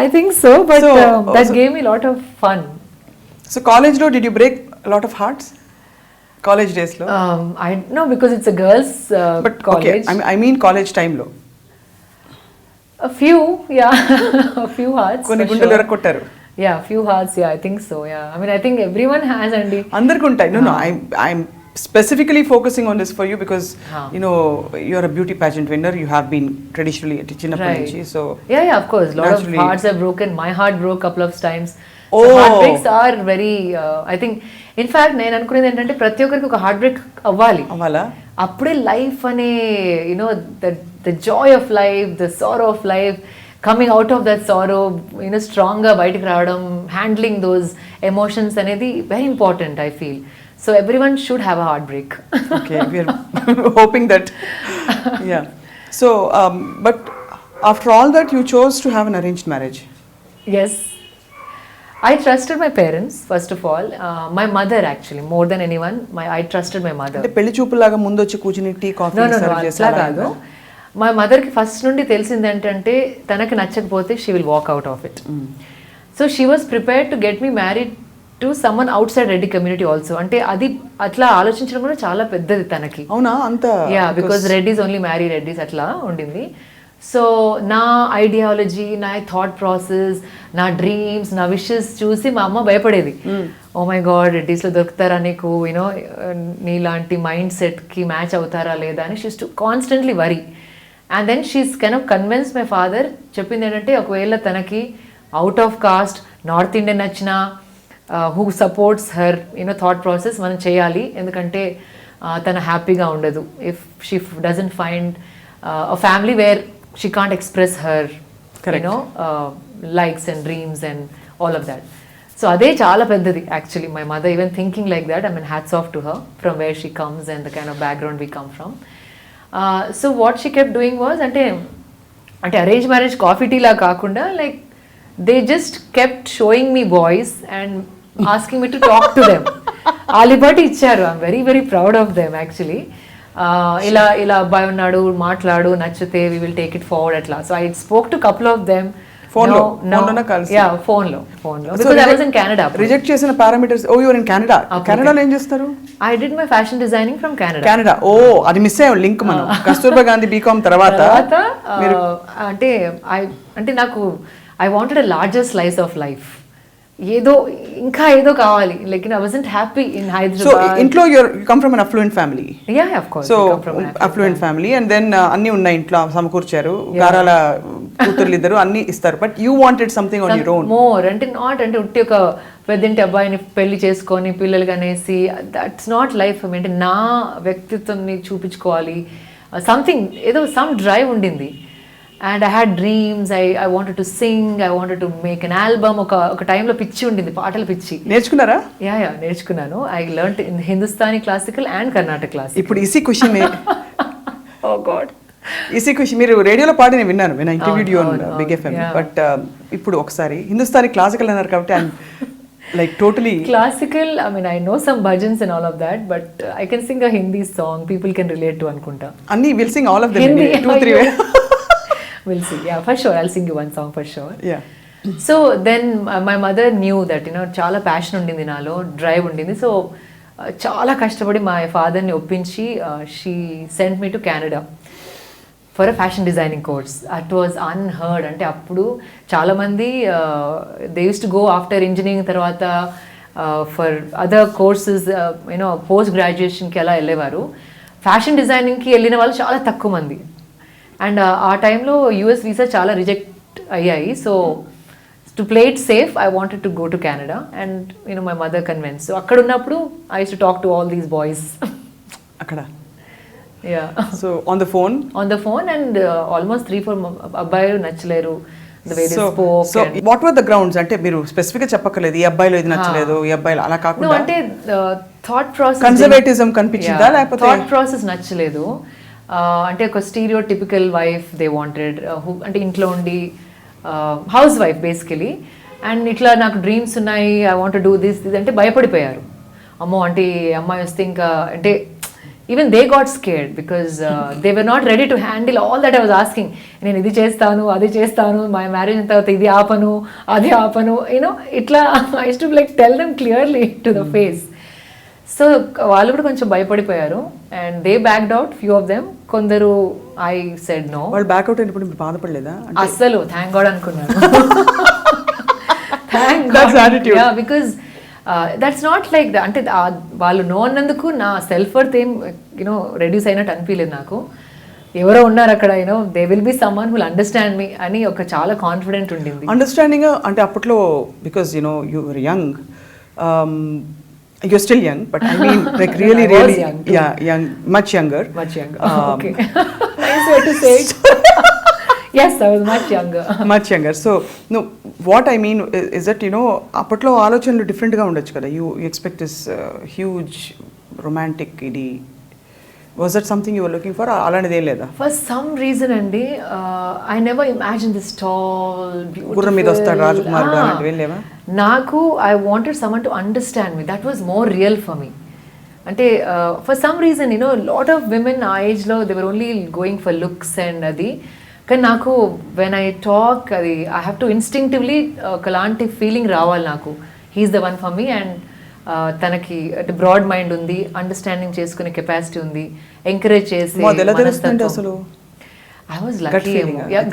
I think so, but that gave me a lot of fun. So college lo, did you break a lot of hearts? College days lo? I know, because it's a girls but college. Okay, I mean college time lo. A few, yeah. A few hearts. Konni gundelu erakottaru. Yeah, few hearts, yeah, I think so, yeah. I mean, I think everyone has, Andy. Andarku untai. No, I'm specifically focusing on this for you because Huh. you know you're a beauty pageant winner. You have been traditionally at chinnappa Right. nunchi, so Yeah, of course. Lot of naturally- hearts have broken. My heart broke couple of times. Oh. So heartbreaks are very, I think, in fact, నేను అనుకునేది ఏంటంటే ప్రతి ఒక్కరికి ఒక heart break అవ్వాలి. అవ్వాలా? అప్పుడే life అనే the joy of life, the sorrow of life, coming out of that sorrow స్ట్రాంగ్గా బయటకు రావడం, హ్యాండ్లింగ్ దోస్ ఎమోషన్స్ అనేది very important I feel. So every one should have a heart break. Okay, we are hoping that. Yeah. So, but after all that, you chose to have an arranged marriage. Yes. I trusted my parents, first of all. My mother, actually, more than anyone. I trusted my mother. అంటే పెళ్లి చూపులాగా ముందు వచ్చి కూర్చుని tea coffee No, serve అట్లా చేసేలా కాదు. మా మదర్కి ఫస్ట్ నుండి తెలిసింది ఏంటంటే తనకి నచ్చకపోతే she will walk out of it. So she was prepared to get me married to someone out side Reddy community also. అంటే అది అట్లా ఆలోచించడం కూడా చాలా పెద్దది తనకి. అవునా? అంత yeah, because Reddys only marry Reddys అట్లా ఉండింది. సో నా ఐడియాలజీ, నా థాట్ ప్రాసెస్, నా డ్రీమ్స్, నా విషెస్ చూసి మా అమ్మ భయపడేది. ఓ మై గాడ్, రెడ్డీస్లో దొరుకుతారా నీకు, యూనో నీలాంటి మైండ్ సెట్కి మ్యాచ్ అవుతారా లేదా అని she's to constantly worry. And then she's kind of convince my father. చెప్పింది ఏంటంటే ఒకవేళ తనకి out of caste North Indian నచ్చినా who supports her thought process మనం చేయాలి. ఎందుకంటే తన హ్యాపీగా ఉండదు if she doesn't find a family where she can't express her likes and dreams and all of that. So ade chaala peddadi actually. My mother even thinking like that, I mean, hats off to her from where she comes and the kind of background we come from. So what she kept doing was ante arranged marriage coffee tea la kaakunda, like they just kept showing me boys and asking me to talk to them. Alibati icharu. I'm very very proud of them actually. ఇలా అబ్బాయి ఉన్నాడు, మాట్లాడు, నచ్చితే we will take it forward అట్లా. So I spoke to couple of them. Phone లో because I was in Canada. Reject చేసిన parameters. Oh, you're in Canada. కెనడాలో ఏం చేస్తారు? I did my fashion designing from Canada. Canada, oh అది miss అయ్యాం link మనం. Kasturba Gandhi BCom తర్వాత అంటే నాకు I wanted a larger slice of life. ఇంకా ఏదో కావాలి. Like I wasn't happy in Hyderabad. So ఇంట్లో you come from an affluent family. Yeah, of course. So affluent family and then అన్ని ఉన్నాయి ఇంట్లో, సమకూర్చారు. గారాల కూతుర్లు ఇద్దరు అన్ని ఇస్తారు. But you wanted something on your own. More అంటే నాట్ అంటే ఉట్టి ఒక పెద్దంటి అబ్బాయిని పెళ్లి చేసుకొని పిల్లలు అనేసి దట్స్ నాట్ లైఫ్. అంటే నా వ్యక్తిత్వంని చూపించుకోవాలి, సంథింగ్ ఏదో సమ్ డ్రైవ్ ఉండింది. And I had dreams. I wanted to sing, I wanted to make an album. ఒక టైంలో పిచ్చి ఉండింది, పాటలు పిచ్చి. నేర్చుకున్నారా? యా, నేర్చుకున్నాను. I learned in Hindustani classical and Karnataka classical. ఇప్పుడు ఇసి ఖుషి మే ఓ గాడ్, ఇసి ఖుషి మీరు రేడియోలో పాడి నేను విన్నాను, నేను interviewed you on big FM. But ఇప్పుడు ఒకసారి హిందుస్థానీ క్లాసికల్ అన్నారు కాబట్టి I'm like totally classical. I mean, I know some bhajans and all of that, but I can sing a Hindi song people can relate to anukunta. Anni will sing all of them. Hindi, 2-3 we'll see. Yeah, for sure I'll sing you one song for sure. Yeah. So then my mother knew that చాలా passion undindi nalo, drive undindi. So చాలా కష్టపడి my father ni oppinchi she sent me to Canada for a fashion designing course. That was unheard. అంటే అప్పుడు చాలా మంది they used to go after engineering తర్వాత for other courses post గ్రాడ్యుయేషన్కి అలా వెళ్ళేవారు. Fashion డిజైనింగ్కి వెళ్ళిన వాళ్ళు చాలా తక్కువ మంది. అండ్ ఆ టైంలో యూఎస్ వీసా చాలా రిజెక్ట్ అయ్యాయి. So to play it safe I wanted to go to Canada and my mother convince. So అక్కడ ఉన్నప్పుడు I use to talk to all these boys అక్కడ. Yeah. So on the phone and almost 3-4 అబ్బాయిలు నచ్చలేరు the way they spoke. So what were the grounds? అంటే మీరు specific గా చెప్పక్కర్లేదు ఈ అబ్బాయిలో ఇది నచ్చలేదు, ఈ అబ్బాయిలో అలా కాకుండా అంటే థాట్ ప్రాసెస్ కన్జర్వేటిజం కనిపించిందా లేకపోతే థాట్ ప్రాసెస్ నచ్చలేదు. అంటే ఒక స్టీరియోటిపికల్ వైఫ్ దే వాంటెడ్, అంటే ఇంట్లో ఉండి హౌస్ వైఫ్ బేసికలీ. అండ్ ఇట్లా నాకు డ్రీమ్స్ ఉన్నాయి, ఐ వాంట్ డూ దిస్ అంటే భయపడిపోయారు. అమ్మో అంటే అమ్మాయి వస్తే ఇంకా అంటే even they got scared because they were not ready to handle all that I was asking. నేను ఇది చేస్తాను, అది చేస్తాను, my marriage తర్వాత ఇది ఆపను, అది ఆపను, ఇట్లా I used to like tell them clearly to the face. So వాళ్ళు కూడా కొంచెం భయపడిపోయారు and they backed out, few of them. కొందరు I said no. వాళ్ళు బ్యాక్ అవుట్ అయినప్పుడు మీరు బాధపడలేదా? అస్సలు థ్యాంక్ గాడ్ అనుకున్నాను. Thank That's attitude. Yeah, because that's not like అంటే వాళ్ళు నో అన్నందుకు నా సెల్ఫ్ వర్త్ ఏం యూనో రెడ్యూస్ అయినట్టు అనిపించలేదు నాకు. ఎవరో ఉన్నారు అక్కడ, you know they will be someone will understand me అని ఒక చాలా కాన్ఫిడెంట్ ఉండింది. అండర్స్టాండింగ్ అంటే అప్పట్లో because you know you were young, you're still young, but I mean like really I was really young too. yeah, young, much younger. Okay. Nice way to say it. Yes, I was much younger. Much younger. So no, what I mean is that you know అప్పట్లో ఆలోచనలు different గా ఉండొచ్చు కదా. You expect this huge romantic ఇది. Was that something you were looking for? అలాంటిది ఏం లేదా? For some reason అండి, I never imagined this tall, beautiful. గుర్రం మీద వస్తాడు రాజకుమారుడు అలాంటివి ఏం లేవా? నాకు I wanted someone to understand me. That was more real for me. అంటే for some reason, you know, lot of women ఆ ఏజ్లో they were only going for looks and అది. కానీ నాకు when I talk అది I have to instinctively ఒకలాంటి feeling రావాలి నాకు. He's the one for me and తనకి అంటే బ్రాడ్ మైండ్ ఉంది, అండర్స్టాండింగ్ చేసుకునే కెపాసిటీ ఉంది, ఎంకరేజ్ చేసే అసలు I was lucky.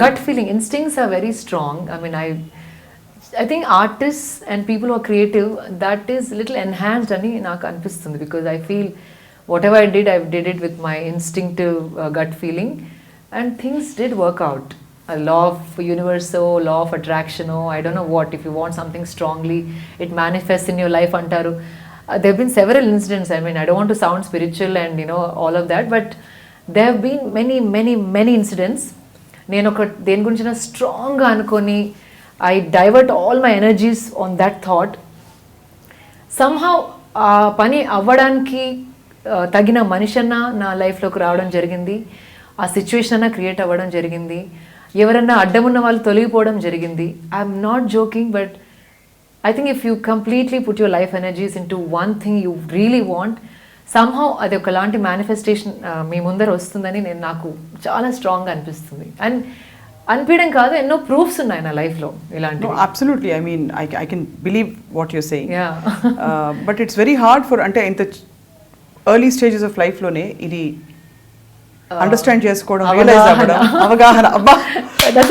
Gut feeling. Instincts are very strong. I mean, I think artists and people who are creative, that is little enhanced ani నాకు అనిపిస్తుంది, because I feel whatever I did it with my instinctive gut feeling and things did work out. A law of universe, law of attraction, I don't know what, if you want something strongly it manifests in your life antaru. There have been several incidents. I mean, I don't want to sound spiritual and you know all of that, but there have been many incidents. నేను ఒక దేని గురించి స్ట్రాంగ్గా అనుకొని I divert all my energies on that thought. Somehow ఆ పని అవ్వడానికి తగిన మనిషి అన్న నా లైఫ్లోకి రావడం జరిగింది, ఆ సిచ్యువేషన్ అన్న క్రియేట్ అవ్వడం జరిగింది, ఎవరన్నా అడ్డమున్న వాళ్ళు తొలగిపోవడం జరిగింది. I'm not joking, but I think if you completely put your life energies in to one thing you really want, somehow అది ఒకలాంటి మేనిఫెస్టేషన్ మీ ముందర వస్తుందని నాకు చాలా స్ట్రాంగ్గా అనిపిస్తుంది. అండ్ అనిపించడం కాదు, ఎన్నో ప్రూఫ్స్ ఉన్నాయి నా లైఫ్లో ఇలాంటి. Absolutely, I mean I can believe what you're saying. But it's very hard for, అంటే ఇంత ఎర్లీ స్టేజెస్ ఆఫ్ లైఫ్లోనే ఇది అండర్స్టాండ్ చేసుకోవడం, రియలైజ్ అవ్వడం, అవగాహన. అబ్బా కదా,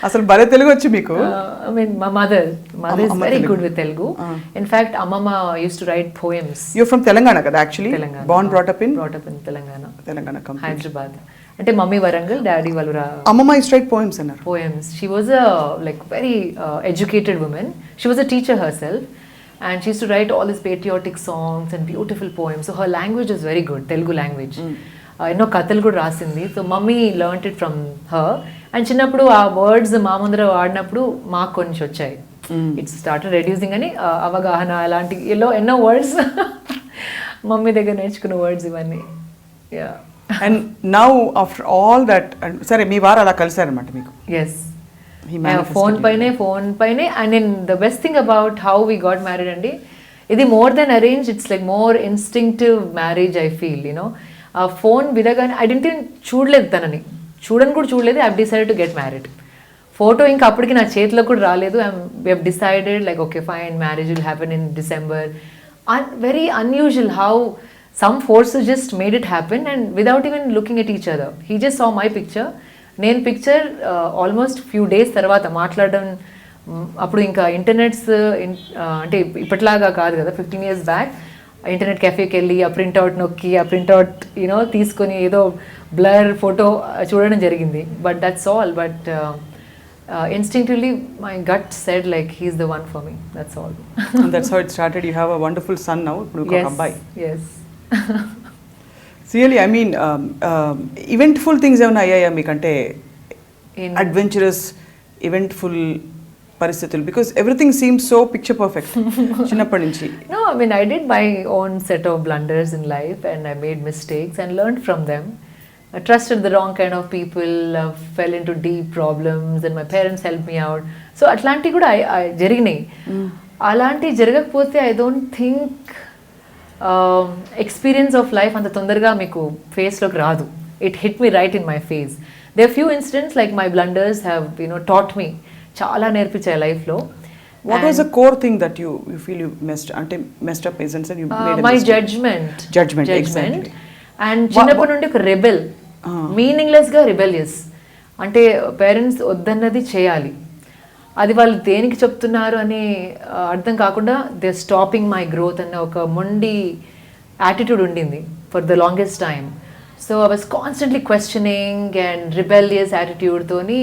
అసలు భలే తెలుగు వచ్చి మీకు. I mean, my mother is very good with Telugu. In fact, Amama used to write poems. You're from Telangana kada actually? Telangana. Born, brought up in Telangana. Telangana complete. Hyderabad. అంటే mummy Warangal, daddy వాళ్ళు అమ్మమ్మ used to write poems అన్నారు. Poems. She was a like very educated woman. She was a teacher herself. And she used to write all these patriotic songs and beautiful poems. So her language is very good, Telugu language. ఎన్నో కథలు కూడా రాసింది. So mummy learned it from her. And చిన్నప్పుడు ఆ words మా ముందర వాడినప్పుడు మాకు కొంచెం వచ్చాయి. ఇట్స్ స్టార్టెడ్ రెడ్యూసింగ్ అని అవగాహన అలాంటి ఎన్నో వర్డ్స్ మమ్మీ దగ్గర నేర్చుకున్న వర్డ్స్ ఇవన్నీ. Yeah. And now after all that, సరే మీ వారు అలా కలిసారనమాట మీకు? ఎస్, ఫోన్ పైనే. And in the best thing about how we got married అండి, ఇది more than arrange, it's like more instinctive marriage I feel. You know ఆ ఫోన్ విధగానే ఐ డెంట్ చూడలేదు, తనని చూడలేదు. I decided to get married. Photo ఇంకా అప్పటికి నా చేతిలో కూడా రాలేదు. we have decided like okay fine, marriage will happen in December. Very unusual how some forces just made it happen and without even looking at each other. He just saw my picture, నేను picture almost few days తర్వాత మాట్లాడడం. అప్పుడు ఇంకా internets అంటే ఇప్పటిలాగా కాదు కదా, 15 years back internet కెఫేకి వెళ్ళి ఆ ప్రింట్అవుట్ నొక్కి ఆ ప్రింట్అవుట్ యూనో తీసుకొని ఏదో బ్లర్ ఫోటో చూడడం జరిగింది. But that's all. But instinctively my gut said like he's the one for me. That's all. And that's how it started. You have a wonderful son now. Yes. Really, I mean, eventful things ఏమైనా అయ్యాయా మీకంటే? Adventurous eventful పరిస్థితులు, because everything seems so picture perfect చిన్నప్పటి నుంచి. No, I mean I did my own set of blunders in life and I made mistakes and learned from them. I trusted the wrong kind of people, fell into deep problems and my parents helped me out. So అట్లాంటి కూడా జరిగినాయి. అలాంటి జరగకపోతే I don't think experience of life అంత తొందరగా మీకు ఫేస్లోకి రాదు. It hit me right in my face. There are few incidents like my blunders have taught me, చాలా నేర్పించాయి లైఫ్లో. What was the core thing that you feel you messed up isn't it? You made a my mistake. Judgment. Exactly. And చిన్నప్పటి నుండి ఒక rebel, మీనింగ్లెస్గా rebellious. అంటే parents వద్దన్నది చేయాలి, అది వాళ్ళు దేనికి చెప్తున్నారు అని అర్థం కాకుండా దే స్టాపింగ్ మై గ్రోత్ అన్న ఒక మొండి యాటిట్యూడ్ ఉండింది for the longest time. So I was constantly questioning and rebellious యాటిట్యూడ్తోని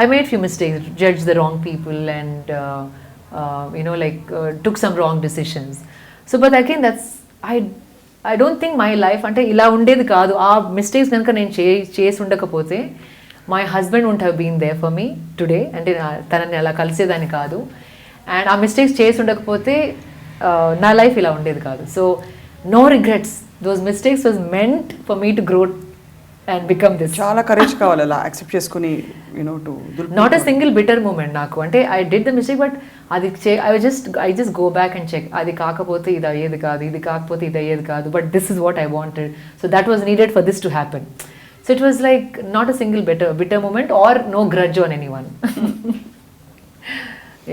I made few mistakes, judged the wrong people, and took some wrong decisions. So, but again, I don't think my life అంటే ఇలా ఉండేది కాదు. ఆ mistakes కనుక నేను చేసి ఉండకపోతే my husband won't have been there for me today. అంటే తనని అలా కలిసేదాన్ని కాదు. అండ్ ఆ మిస్టేక్స్ చేసి ఉండకపోతే నా లైఫ్ ఇలా ఉండేది కాదు. So no regrets. Those mistakes was meant for me to grow and become this. చాలా కరేజ్ కావాలి అలా యాక్సెప్ట్ చేసుకుని to not a single bitter moment నాకు. అంటే I did the mistake, but అది I just go back and check. అది కాకపోతే ఇది అయ్యేది కాదు, ఇది కాకపోతే ఇది అయ్యేది కాదు, but this is what I wanted. So that was needed for this to happen. So it was like not a single bitter moment or no grudge on anyone.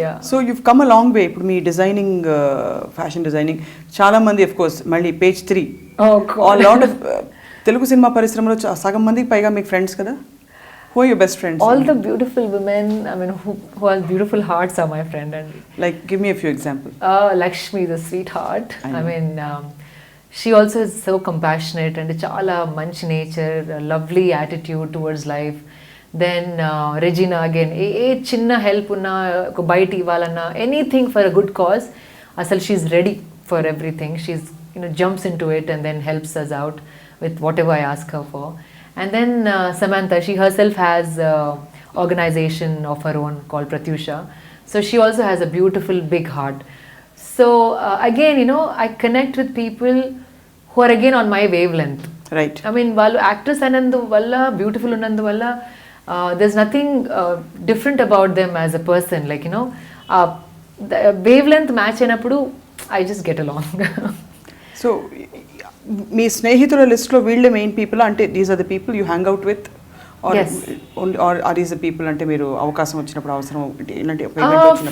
Yeah. So you've come a long way. ఇప్పుడు మీ designing, fashion designing చాలా మంది of course మళ్ళీ page 3 lot of Telugu cinema పరిశ్రమలో సగం మందికి పైగా మీకు ఫ్రెండ్స్ కదా. Who are your best friends? All the beautiful women, I mean, who has beautiful hearts are my friend. And like give me a few examples. Lakshmi, the sweetheart. I mean, she also is so compassionate and chala manchi nature, a lovely attitude towards life. Then Regina again, ఏ చిన్న help ఉన్నా, ఒక బయట ఇవ్వాలన్నా, anything for a good cause, asal she's ready for everything. She's jumps into it and then helps us out with whatever I ask her for. And then Samantha, she herself has organization of her own called Pratyusha. So she also has a beautiful big heart. So again, I connect with people who are again on my wavelength. Right. I mean, vallu actors anandu valla, beautiful unandu valla, there's nothing different about them as a person. Like, the wavelength match ainappudu I just get along. So మీ స్నేహితుల లిస్ట్లో వీళ్ళే main people అంటే these are the people you hang out with, or or is the people అంటే మీరు అవకాశం వచ్చినప్పుడు అవసరం ఇలాంటి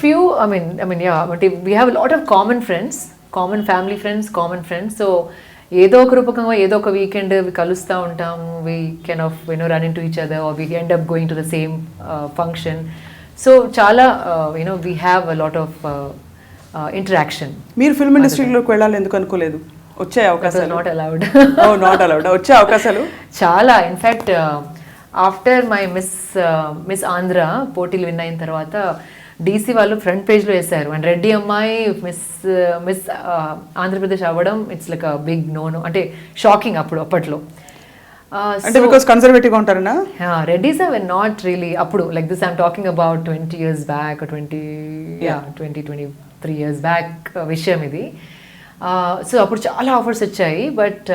few, I mean yeah, but we have a lot of common friends, common family friends, common friends. So ఏదో ఒక రూపకంగా ఏదో ఒక వీకెండ్ కలుస్తూ ఉంటాం. we kind of run into each other or we end up going to the same function. So చాలా we have a lot of interaction. మీరు film ఇండస్ట్రీలోకి వెళ్ళాలి ఎందుకు అనుకోలేదు? వచ్చే అవకాశాలు? Not allowed. Not allowed. వచ్చే అవకాశాలు చాలా. In fact after my miss Andhra పోటీలు విన్ అయిన తర్వాత డీసీ వాళ్ళు ఫ్రంట్ పేజ్లో వేశారు, అండ్ రెడ్డి అమ్మాయి మిస్ ఆంధ్రప్రదేశ్ అవ్వడం it's like a big no. అంటే షాకింగ్ అప్పట్లో. అంటే because కన్సర్వేటివ్గా ఉంటారనా? Reddy's are not really అప్పుడు like this. I'm talking about 20 years back, 23 years back విషయం ఇది. సో అప్పుడు చాలా ఆఫర్స్ వచ్చాయి, but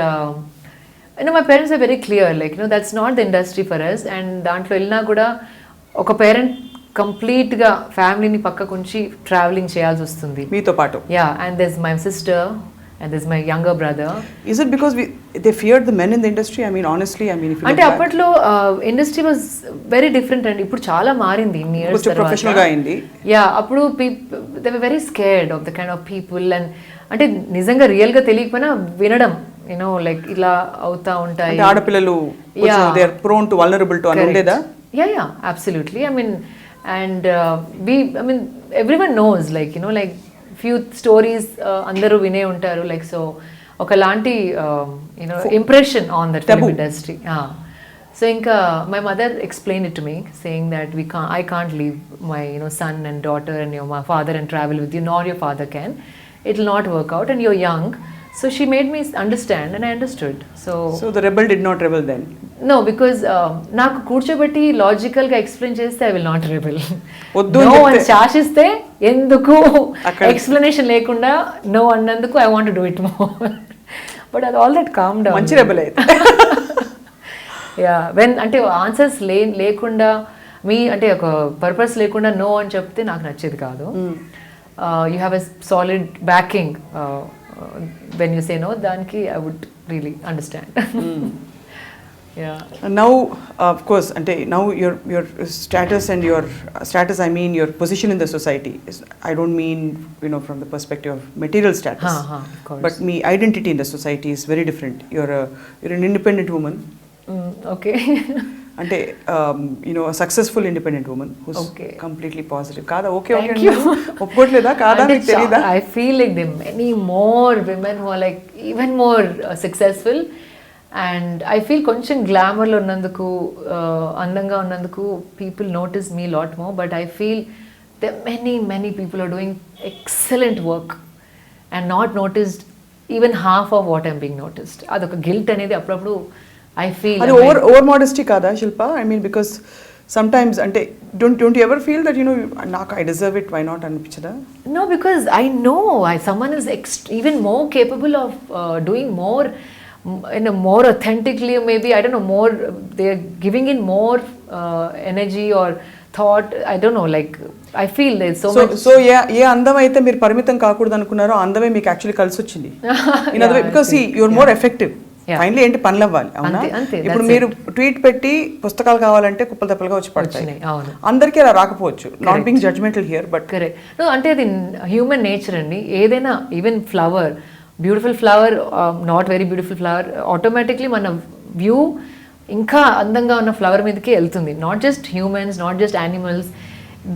my parents are very clear, like that's not the industry for us. And దాంట్లో వెళ్ళినా కూడా ఒక పేరెంట్ కంప్లీట్గా ఫ్యామిలీని పక్కకుంచి ట్రావెలింగ్ చేయాల్సి వస్తుంది మీతో పాటు. Yeah, and this my sister and this is my younger brother. Is it because they feared the men in the industry? I mean, honestly, I mean, if you అంటే అప్పట్లో ఇండస్ట్రీ వాజ్ వెరీ డిఫరెంట్ అండి. ఇప్పుడు చాలా మారింది ఇన్ని years తర్వాత. Professional గా అయింది. యా, అప్పుడు they were very scared of the kind of people. And అంటే నిజంగా రియల్ గా తెలియకపోయినా వినడం, లైక్ ఇలా అవుతా ఉంటాయి ఆడపిల్లలు, they are prone to vulnerable to అని ఉండేదా? Yeah, absolutely. I mean, and everyone knows, like like few stories అందరూ వినే ఉంటారు, లైక్ సో ఒకలాంటి impression on that film industry. So ఇంకా my mother explain it to me saying that I can't leave my son and daughter and my father and travel with you, nor your father can. It will not work out and you're young. So she made me understand and I understood. So the rebel did not rebel then? No, because నాకు కూర్చోబెట్టి లాజికల్గా explain చేస్తే I will not rebel. No అని శాసిస్తే ఎందుకు explanation లేకుండా no అన్నందుకు I want do it more. But అది ఆల్ దట్ కామ్ డౌన్. మంచి రెబెల్ అయితే. యా, వెన్ అంటే ఆన్సర్స్ లేకుండా అంటే ఒక పర్పస్ లేకుండా నో అని చెప్తే నాకు నచ్చేది కాదు. You have a solid backing when you say no, danki I would really understand. Yeah. And now of course ante now your status and your status, I mean your position in the society is, I don't mean from the perspective of material status, of course, but me identity in the society is very different. You're an independent woman. Okay. అంటే you know successful independent women who's Okay. Completely positive కాదా? Okay okay Thank you. ఒప్పుకోవట్లేదా? కాదా? మీకు తెలీదా? I feel like there are many more women who are like even more successful, and I feel కొంచెం గ్లామర్లో ఉన్నందుకు అందంగా ఉన్నందుకు people notice me a lot more, but I feel there are many people who are doing excellent work and not noticed even half of what I'm being noticed. అదొక guilt అనేది అప్పుడప్పుడు I feel. అది over modesty కాదా Shilpa? I mean because sometimes అంటే don't you ever feel that నాకు I deserve it, why not అనిపించదా? No, because I know someone is even more capable of doing more in a more authentically, or maybe I don't know, more they're giving in more energy or thought. I don't know, like I feel there's so much. So ఏ అందం అయితే మీరు పరిమితం కాకూడదు అనుకున్నారో ఆ అందమే మీకు యాక్చువల్లీ కలిసి వచ్చింది. In other way, because your more effective. Finally ఏంటి పనులు అవ్వాలి, అవునా? అంతే, ఇప్పుడు మీరు ట్వీట్ పెట్టి పుస్తకాలు కావాలంటే కుప్పలు తెప్పలుగా వచ్చి పడతాయి. అందరికీ అలా రాకపోవచ్చు. Not being judgemental here, but correct. No, అంటే అది హ్యూమన్ నేచర్ అండి. ఏదైనా even flower, beautiful flower, not very beautiful flower, automatically మన వ్యూ ఇంకా అందంగా ఉన్న ఫ్లవర్ మీదకి వెళ్తుంది. Not just humans, not just animals,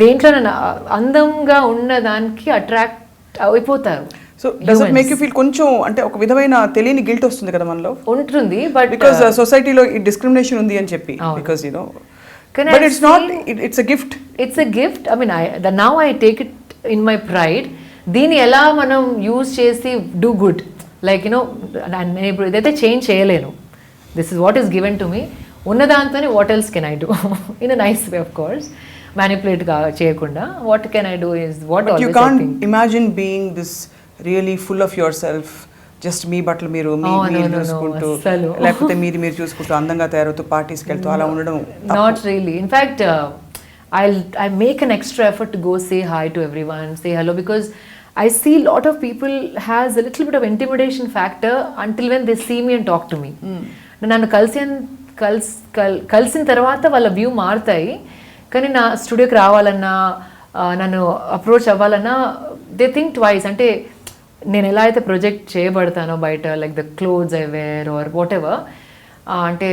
దేంట్లో అందంగా ఉన్న దానికి అట్రాక్ట్ అయిపోతారు. So does it make you feel కొంచెం అంటే ఒక విధమైన తెలియని గిల్ట్ వస్తుంది కదా మనలో? ఉంటుంది, బట్ బికాస్ సొసైటీలో ఈ డిస్క్రిమినేషన్ ఉంది అని చెప్పి, because you know, but it's not, it's a gift. It's a gift. I mean now I take it in my pride. దీన్ని ఎలా మనం యూజ్ చేసి డూ గుడ్, లైక్ యూనో, నేను ఇప్పుడు ఇదైతే చేంజ్ చేయలేను. This is what is given to me. ఉన్న దాంతోనే what else can I do in a nice way, of course, manipulate చేయకుండా. What can I do is what you can't imagine being this really full of yourself, just మీ బట్టలు మీరు మీరు చూసుకుంటూ, లేకపోతే మీరు చూసుకుంటూ అందంగా తయారవుతూ పార్టీస్కి వెళ్తూ అలా ఉండడం. Not really. In fact I make an extra effort to go say hi to everyone, say hello, because I see a lot of people has a little bit of intimidation factor until when they see me and talk to me. నన్ను కలిసిన తర్వాత వాళ్ళ view మారుతాయి, కానీ నా స్టూడియోకి రావాలన్నా, నన్ను అప్రోచ్ అవ్వాలన్నా దే థింక్ ట్వైస్. అంటే నేను ఎలా అయితే ప్రొజెక్ట్ చేయబడతానో బయట, like the clothes I wear or whatever, అంటే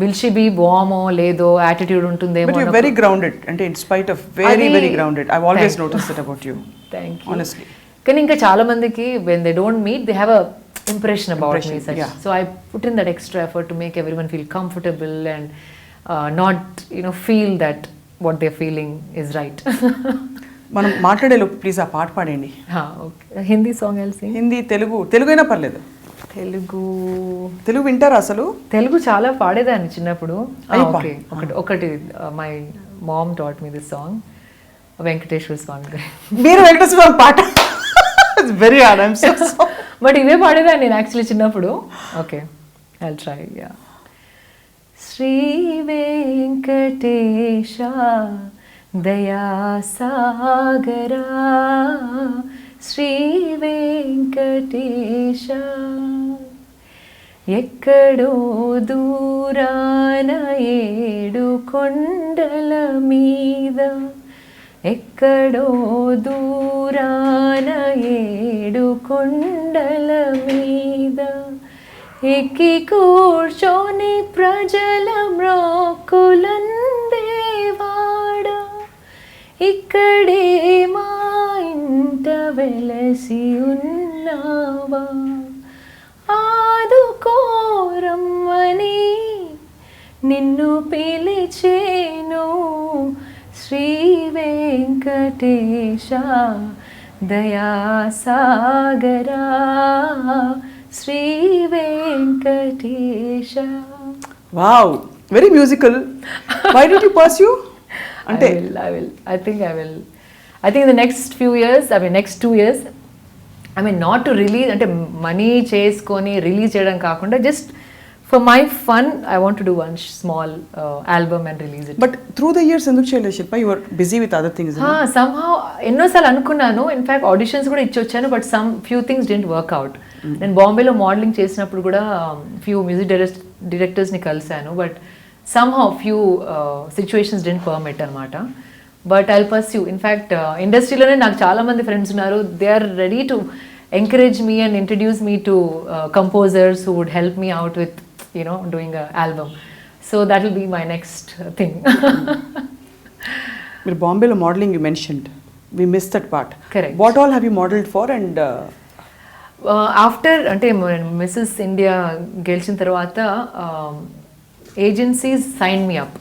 విల్ షీ బీ వామో లేదో, యాటిట్యూడ్ ఉంటుందేమో. బట్ యు వెరీ గ్రౌండెడ్, అంటే in spite of very grounded. I always noticed it about you. Thank you. Honestly. కానీ ఇంకా చాలా మందికి when they don't meet, they have a impression about me, such. Yeah. So I put in that extra effort to make everyone feel comfortable and not feel that what they're feeling is right. మనం మాట్లాడేలోపు please ఆ పాట పాడండి. Okay. Hindi song I'll sing. Hindi, Telugu అయినా పర్లేదు. తెలుగు వింటారా అసలు? తెలుగు చాలా పాడేదాన్ని చిన్నప్పుడు. ఒకటి my mom taught me this song, Venkateswara Swamy. మీరు వెంకటేశ్వర స్వామి పాట very hard, I'm so sorry. But ఇవే పాడేదాన్ని నేను యాక్చువల్లీ చిన్నప్పుడు. Okay, I'll try. Yeah. Sri Venkatesa దయా సాగరా, శ్రీ వెంకటేశ ఎక్కడో దూరాన ఏడు కొండల మీద, ఎక్కడో దూరాన ఏడు కొండల మీద, ఎక్కి కూర్చొని ప్రజల మ్రోకులందేవాడ, ఇక్కడే మా ఇంట వెలసి ఉన్నావా, ఆదుకోరమ్మని నిన్ను పిలిచేను, శ్రీ వెంకటేశ దయా సాగరా, Sri Venkatesa. Wow, very musical. Why did you pursue? అంటే I think in the next few years, next 2 years, not to release, అంటే మనీ చేసుకొని రిలీజ్ చేయడం కాకుండా, just for my fun, I want to do one small album and release it. But through the years ఎందుకు చేయలేదు శిల్ప? You were busy with other things. Somehow ఎన్నోసార్లు అనుకున్నాను, in fact auditions కూడా ఇచ్చొచ్చాను, but few things didn't work out. నేను బాంబేలో modelling చేసినప్పుడు కూడా few music డైరెక్టర్స్ని కలిశాను, but somehow few situations didn't permit అనమాట. But I'll pursue. ఇన్ఫ్యాక్ట్ ఇండస్ట్రీలోనే నాకు చాలా మంది ఫ్రెండ్స్ ఉన్నారు, they are ready to encourage me and introduce me to composers who would help me out with doing a album. So that will be my next thing. మీరు బాంబేలో modelling you mentioned, we miss that part. Correct. What all have you modelled for and after అంటే mrs India గెలిచిన తర్వాత agencies sign me up.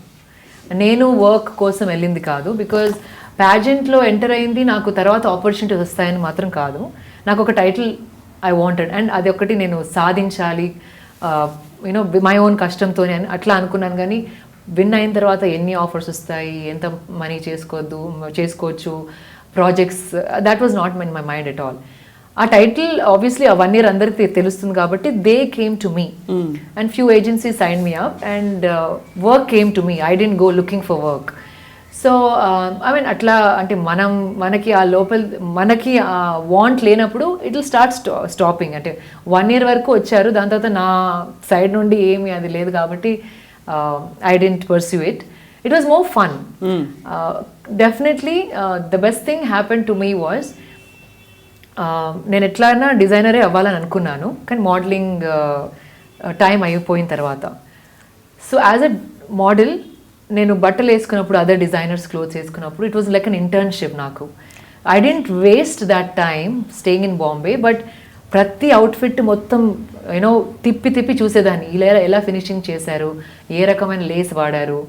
నేను work కోసం వెళ్ళింది కాదు, because ప్యాజెంట్లో enter అయింది నాకు తర్వాత ఆపర్చునిటీస్ వస్తాయని మాత్రం కాదు. నాకు ఒక టైటిల్ ఐ వాంటెడ్ అండ్ అది ఒకటి నేను సాధించాలి యూనో మై ఓన్ కష్టంతోనే అని అట్లా అనుకున్నాను. కానీ విన్ అయిన తర్వాత ఎన్ని ఆఫర్స్ వస్తాయి, ఎంత మనీ చేసుకోవచ్చు, projects, that was not my mind at all. ఆ టైటిల్ ఆబ్వియస్లీ ఆ 1 year అందరికి తెలుస్తుంది కాబట్టి they came to me and few agency sign me up and work came to me. I didn't go looking for work. So I mean అట్లా అంటే మనకి ఆ లోపల మనకి ఆ వాంట్ లేనప్పుడు ఇట్ విల్ స్టార్ట్ స్టాపింగ్. అంటే 1 year వరకు వచ్చారు, దాని తర్వాత నా సైడ్ నుండి ఏమి అది లేదు కాబట్టి I didn't pursue it. It was more fun. Definitely the best thing happen to me was నేను ఎట్లయినా డిజైనరే అవ్వాలని అనుకున్నాను, కానీ మోడలింగ్ టైం అయిపోయిన తర్వాత. సో యాజ్ అ మోడల్ నేను బట్టలు వేసుకున్నప్పుడు అదర్ డిజైనర్స్ క్లోత్స్ వేసుకున్నప్పుడు it was like an internship నాకు. I didn't waste that time staying in Bombay, but ప్రతి అవుట్ఫిట్ మొత్తం యూనో తిప్పి చూసేదాన్ని. ఇలా ఎలా ఫినిషింగ్ చేశారు, ఏ రకమైన లేస్ వాడారు,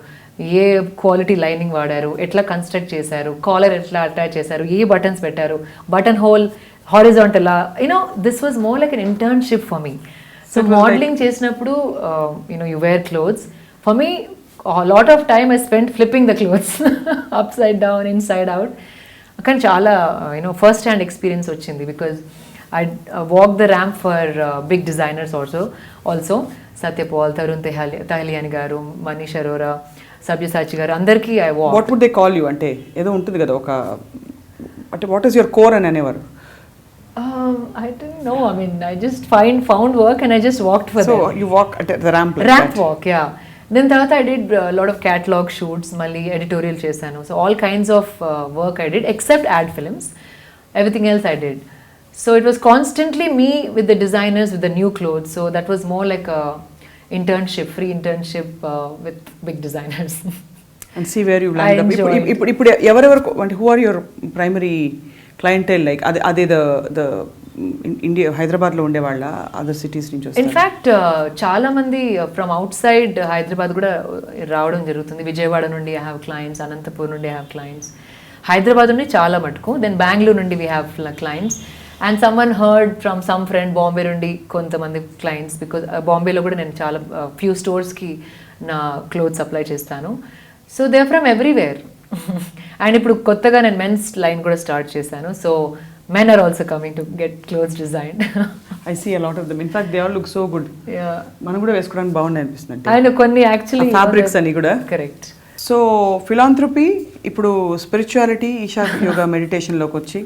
ఏ క్వాలిటీ లైనింగ్ వాడారు, ఎట్లా కన్స్ట్రక్ట్ చేశారు, కాలర్ ఎట్లా అటాచ్ చేశారు, ఏ బటన్స్ పెట్టారు, button hole horizontal, you know this was more like an internship for me. So modelling చేసినప్పుడు you know you wear clothes. For me lot of time I spend flipping the clothes upside down, inside out. కానీ చాలా you know first hand experience వచ్చింది, because I walk the ramp for big designers also Satya Paul, Tarun Tahiliani గారు, మనీష్ అరోరా, సబ్యసాచి గారు, అందరికీ I walk. What would they call you? అంటే ఏదో ఉంటుంది కదా ఒక, అంటే వాట్ ఈస్ యువర్ కోర్ అని అనేవారు. I don't know. I mean, I just found work and I just walked for them. So you walk at the ramp like ramp that. walk, yeah. Then తర్వాత I did a lot of catalog shoots, మళ్ళీ editorial చేశాను. So all kinds of work I did except ad films. Everything else I did. So it was constantly me with the designers with the new clothes. So that was more like a internship, free internship with big designers. And see where you land up. ఇప్పుడు ఎవరెవరు అంటే who are your primary clientele, like అదే the India హైదరాబాద్లో ఉండేవాళ్ళ, other cities నుంచి వస్తారు? In fact చాలా మంది from out side Hyderabad కూడా రావడం జరుగుతుంది. విజయవాడ నుండి ఐ హ్యావ్ క్లయింట్స్, అనంతపూర్ నుండి ఐ హ్యావ్ క్లయింట్స్, హైదరాబాద్ నుండి చాలా మటుకు, దెన్ బెంగళూరు నుండి we have clients, and someone heard from some friend Bombay నుండి కొంతమంది క్లయింట్స్, బికాజ్ బాంబేలో కూడా నేను చాలా ఫ్యూ స్టోర్స్కి నా క్లోత్స్ సప్లై చేస్తాను. So they are from everywhere. And ఇప్పుడు కొత్తగా నేను మెన్స్ లైన్ కూడా స్టార్ట్ చేశాను. సో men are also coming to get clothes designed. I see a lot of them. In fact, they all look so good. Yeah. మనం కూడా వేసుకోవడానికి బాగుంది అనిపిస్తుంది. ఆయన కొన్ని యాక్చువల్లీ ఫ్యాబ్రిక్స్ అని కూడా. కరెక్ట్. సో ఫిలాంథ్రపీ ఇప్పుడు స్పిరిచువాలిటీ, ఈషా యోగా, మెడిటేషన్లోకి వచ్చి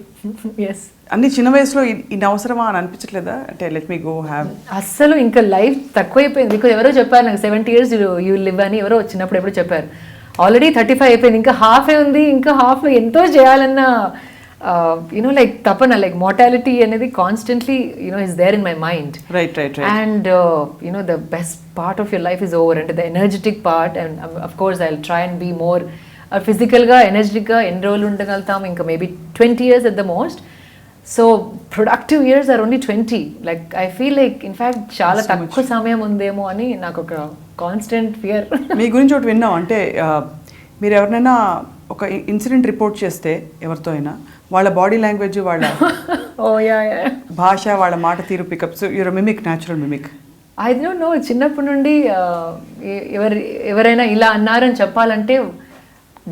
ఎస్ అన్ని చిన్న వయసులో ఇది అవసరమా అని అనిపించట్లేదా? అంటే లెట్ మీ గో హ్యావ్. అస్సలు ఇంకా లైఫ్ తక్కువైపోయింది. బికాజ్ ఎవరో చెప్పారు నాకు 70 years యూ లివ్ అని, ఎవరో వచ్చినప్పుడు ఎప్పుడు చెప్పారు. ఆల్రెడీ 35 అయిపోయింది, ఇంకా హాఫే ఉంది, ఇంకా హాఫ్లో ఎంతో చేయాలన్న యునో లైక్ తపన, లైక్ mortality అనేది constantly you know is there in my mind. Right. And you know the best part of your life is over, అంటే the energetic part. And of course I will try and be more ఫిజికల్గా ఎనర్జెటిక్గా ఎన్ని రోజులు ఉండగలుగుతాం, ఇంకా maybe 20 years at the most. So productive years are only 20. Like I feel like in fact చాలా తక్కువ సమయం ఉందేమో అని నాకు ఒక కాన్స్టెంట్ ఫియర్. మీ గురించి ఒకటి విన్నాం, అంటే మీరు ఎవరినైనా ఒక ఇన్సిడెంట్ రిపోర్ట్ చేస్తే ఎవరితో అయినా వాళ్ళ బాడీ లాంగ్వేజ్, వాళ్ళ భాష, వాళ్ళ మాట తీరు pickup. So you're mimic, natural mimic. I don't know, చిన్నప్పటి నుండి ఎవరైనా ఇలా అన్నారని చెప్పాలంటే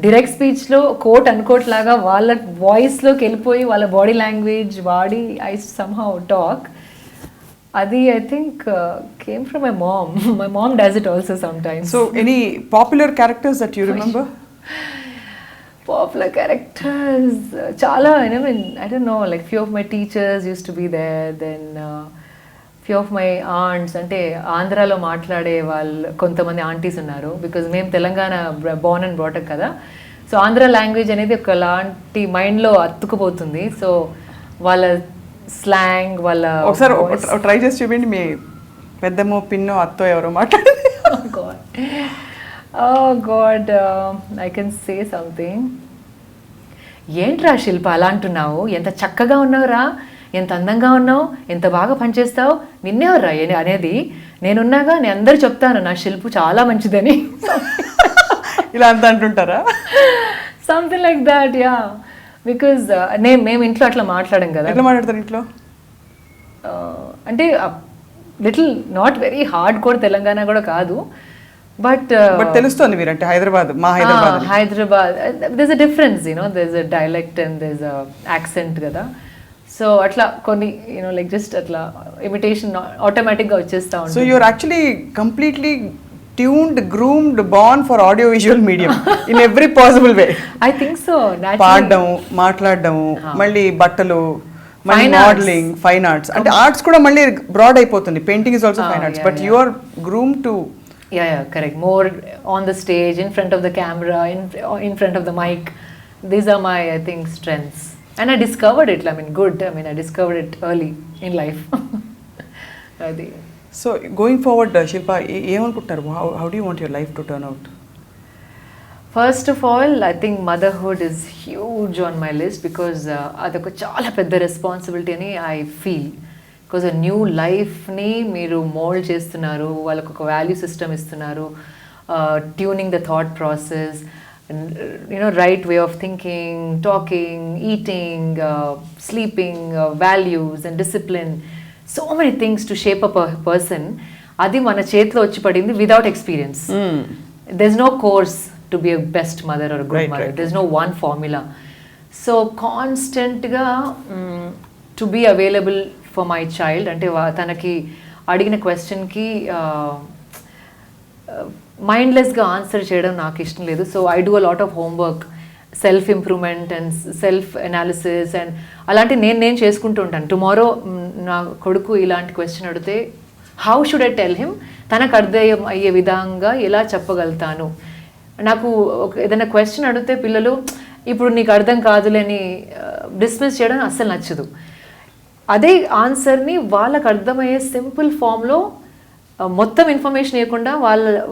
డైరెక్ట్ స్పీచ్లో కోట్ అన్కోట్ లాగా వాళ్ళ వాయిస్లోకి వెళ్ళిపోయి వాళ్ళ బాడీ లాంగ్వేజ్ వాడి ఐ సమ్హౌ టాక్. అది I think came from my mom. My mom does it also some times. So any popular characters that you remember? Popular characters, chala, I mean, I don't know, like few of my teachers used to be there, then few of my aunts, ante ఆంధ్రాలో మాట్లాడే వాళ్ళు కొంతమంది aunties ఉన్నారు, because మేము Telangana Born and brought up కదా. So Andhra language అనేది ఒకలాంటి మైండ్లో అతుక్కుపోతుంది. సో వాళ్ళ స్లాంగ్, వాళ్ళ ఒకసారి ట్రై చేసి చూపిండి, మీ పెద్దమ్మో పిన్నో అత్తో ఎవరో మాట్లాడి. God I can say something. ఏంట్రా శిల్ప అలా అంటున్నావు? ఎంత చక్కగా ఉన్నావురా, ఎంత అందంగా ఉన్నావు, ఎంత బాగా పనిచేస్తావు, నిన్నేవర్రా అనేది. నేనున్నాగా నేను అందరూ చెప్తాను నా శిల్పు చాలా మంచిదని. ఇలా అంత అంటుంటారా? Something like that, yeah. Because మేము ఇంట్లో అట్లా మాట్లాడాం కదా. ఎట్లా మాట్లాడతారు ఇంట్లో? అంటే little not very hardcore Telangana కూడా కాదు, బట్ తెలుస్తుంది మీరంటే Hyderabad there's a difference, there's a dialect and there's a accent కదా. సో అట్లా కొన్ని లైక్ జస్ట్ అట్లా ఇమిటేషన్ ఆటోమేటిక్గా వచ్చేస్తా ఉంటుంది. So you're actually completely tuned, groomed, born for audio visual medium in every possible way. I think so. పాడడం, మాట్లాడడం, మళ్ళీ బట్టలు, మళ్ళీ మోడలింగ్, ఫైన్ ఆర్ట్స్. అంటే ఆర్ట్స్ కూడా మళ్ళీ బ్రాడ్ అయిపోతుంది. Painting is also fine arts, but you are groomed to correct, more on the stage, in front of the camera, in front of the mic. These are my, I think, strengths, and I discovered it. I discovered it early in life. So going forward, Shilpa, ఏమనుకుంటారు? How do you want your life to turn out? First of all, I think motherhood is huge on my list because అదొక చాలా పెద్ద responsibility అని I feel. Because a new లైఫ్ని మీరు mould చేస్తున్నారు, వాళ్ళకు ఒక వాల్యూ సిస్టమ్ ఇస్తున్నారు, tuning the thought process, right way of thinking, talking, eating, sleeping, values and discipline, so many things to shape up a person. అది మన చేతిలో వచ్చి పడింది without experience. There is no course to be a best mother or good mother. There is no one formula. So కాన్స్టెంట్గా to be available for my child, అంటే తనకి అడిగిన క్వశ్చన్కి మైండ్లెస్గా ఆన్సర్ చేయడం నాకు ఇష్టం లేదు. So I do a lot of homework, self improvement and self analysis, and అలాంటి నేను చేసుకుంటూ ఉంటాను. టుమారో నా కొడుకు ఇలాంటి క్వశ్చన్ అడిగితే how should I tell him, తనకు అర్థం అయ్యే విధంగా ఎలా చెప్పగలుగుతాను. నాకు ఏదైనా క్వశ్చన్ అడిగితే పిల్లలు ఇప్పుడు నీకు అర్థం కాదులేని డిస్మిస్ చేయడం అస్సలు నచ్చదు. అదే ఆన్సర్ని వాళ్ళకు అర్థమయ్యే సింపుల్ ఫామ్లో మొత్తం ఇన్ఫర్మేషన్ ఇవ్వకుండా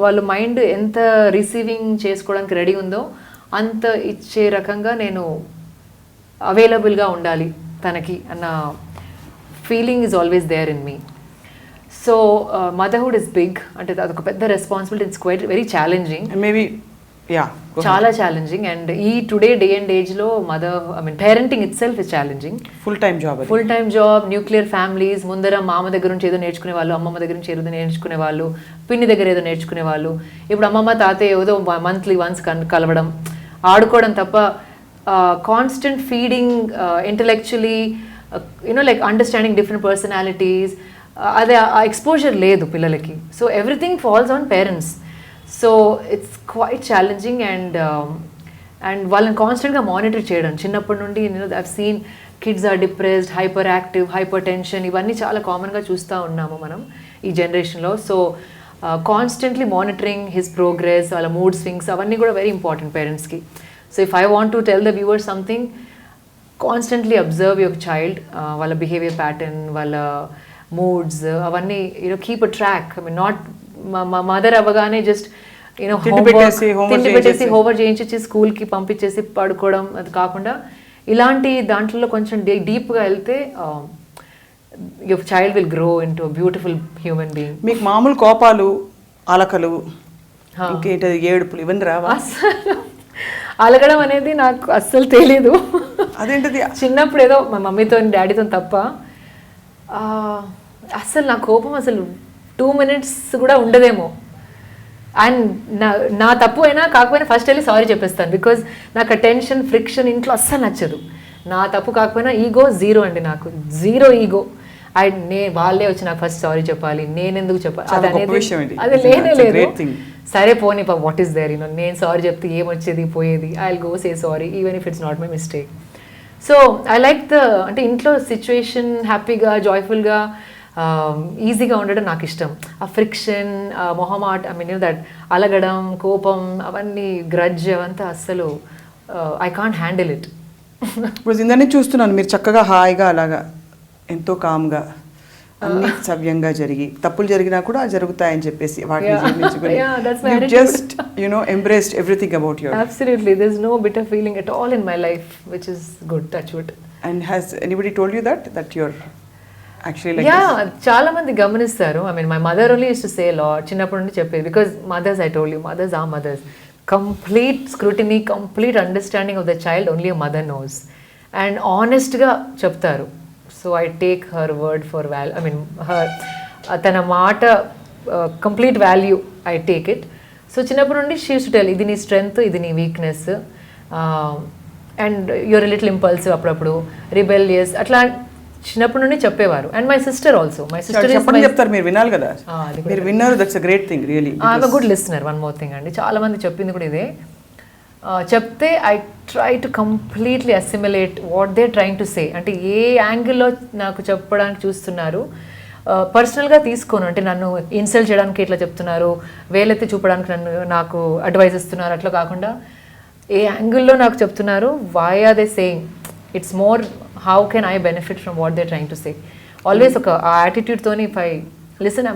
వాళ్ళ మైండ్ ఎంత రిసీవింగ్ చేసుకోవడానికి రెడీ ఉందో అంత ఇచ్చే రకంగా నేను అవైలబుల్గా ఉండాలి తనకి అన్న feeling is always there in me. So motherhood is big, అంటే అదొక పెద్ద responsibility. It's quite very challenging, maybe చాలా ఛాలెంజింగ్. అండ్ ఈ టుడే డే అండ్ ఏజ్లో parenting itself is challenging. Full time job, nuclear families. ముందర మామ దగ్గర నుంచి ఏదో నేర్చుకునే వాళ్ళు, అమ్మమ్మ దగ్గర నుంచి ఏదో నేర్చుకునే వాళ్ళు, పిన్ని దగ్గర ఏదో నేర్చుకునే వాళ్ళు. ఇప్పుడు అమ్మమ్మ తాతయ్య ఏదో మంత్లీ వన్స్ కలవడం, ఆడుకోవడం తప్ప constant feeding intellectually, like understanding different personalities, అదే ఆ ఎక్స్పోజర్ లేదు పిల్లలకి. So everything falls on parents. So it's quite challenging. And వాళ్ళని కాన్స్టెంట్గా మానిటర్ చేయడం చిన్నప్పటి నుండి. I've seen kids are depressed, hyper active, hyper tension, ఇవన్నీ చాలా కామన్గా చూస్తూ ఉన్నాము మనం ఈ జనరేషన్లో. So constantly monitoring his progress, వాళ్ళ మూడ్ స్వింగ్స్, అవన్నీ కూడా వెరీ ఇంపార్టెంట్ పేరెంట్స్కి. So if I want to tell the viewers something, constantly observe your child, వాళ్ళ బిహేవియర్ ప్యాటర్న్, వాళ్ళ మూడ్స్, అవన్నీ keep a track. Not mother అవ్వగానే జస్ట్ తిండి పెట్టేసి హోంవర్క్ చేయించి స్కూల్కి పంపించేసి పడుకోవడం, అది కాకుండా ఇలాంటి దాంట్లో కొంచెం డీప్గా వెళ్తే your child will grow into beautiful human being. మీకు మామూలు కోపాలు, అలకలు, ఇంకేంటి ఏడుపులు ఇవన్నీ రావా? అలగడం అనేది నాకు అస్సలు తెలీదు. అదేంటిది? చిన్నప్పుడు ఏదో మా మమ్మీతో డాడీతో తప్ప అస్సలు నా కోపం అసలు 2 minutes కూడా ఉండదేమో. అండ్ నా తప్పు అయినా కాకపోయినా ఫస్ట్ వెళ్ళి సారీ చెప్పేస్తాను. బికాజ్ నాకు టెన్షన్, ఫ్రిక్షన్ ఇంట్లో అస్సలు నచ్చదు. నా తప్పు కాకపోయినా ఈగో జీరో అండి, నాకు జీరో ఈగో. వాళ్ళే వచ్చి నాకు ఫస్ట్ సారీ చెప్పాలి, నేను ఎందుకు చెప్పాలి, అది లేనే లేదు. సరే పోనీ వాట్ ఈస్ దేర్, నేను సారీ చెప్తే ఏమొచ్చేది పోయేది, I will go say sorry even if it's not my mistake. So I like అంటే ఇంట్లో సిచ్యువేషన్ హ్యాపీగా, జాయ్ఫుల్గా, ఈజీగా ఉండడం నాకు ఇష్టం. ఆ ఫ్రిక్షన్, మొహమాట, దట్ అలగడం, కోపం, అవన్నీ గ్రడ్జ్, అవంతా అస్సలు ఐ కాంట్ హ్యాండిల్ ఇట్. ఇప్పుడు ఇందనే చూస్తున్నాను మీరు చక్కగా హాయిగా అలాగా ఎంతో కామ్గా అన్ని సవ్యంగా జరిగి తప్పులు జరిగినా కూడా జరుగుతాయని చెప్పేసి వాటిని జీర్ణించుకొని Yeah, that's my you attitude. just embraced everything about your Absolutely, there's no bitter feeling at all in my life, which is good, touch wood. and has anybody told you that you're actually like Yeah, this? చాలా మంది గమనిస్తారు. I mean, my mother only used to say a lot. చిన్నప్పటి నుండి చెప్పేది, because mothers, I told you, mothers are mothers. Complete scrutiny, complete understanding of the child only a mother knows. And honest గా చెప్తారు. So I take her word for తన మాట complete value I take it. So చిన్నప్పటి నుండి she use to tell, ఇది నీ strength, ఇది నీ weakness, and you're little impulsive, అప్పుడప్పుడు రిబెలియస్, అట్లా చిన్నప్పటి నుండి చెప్పేవారు. And my sister also, my sister చెప్పండి, చెప్తారు, మీరు వినాలి కదా, మీరు విన్నారు, that's a great thing really. I'm a good listener. One more thing అండి, చాలా మంది చెప్పింది కూడా ఇదే. చెప్తే I try to completely assimilate what they trying to say. అంటే ఏ యాంగిల్లో నాకు చెప్పడానికి చూస్తున్నారు, పర్సనల్గా తీసుకోను. అంటే నన్ను ఇన్సల్ట్ చేయడానికి ఇట్లా చెప్తున్నారు, వేలెత్తి చూపడానికి నాకు అడ్వైస్ ఇస్తున్నారు, అట్లా కాకుండా ఏ యాంగిల్లో నాకు చెప్తున్నారు, why are they saying, it's more how can I benefit from what they trying to say. Always ఒక ఆ యాటిట్యూడ్తోని if I listen,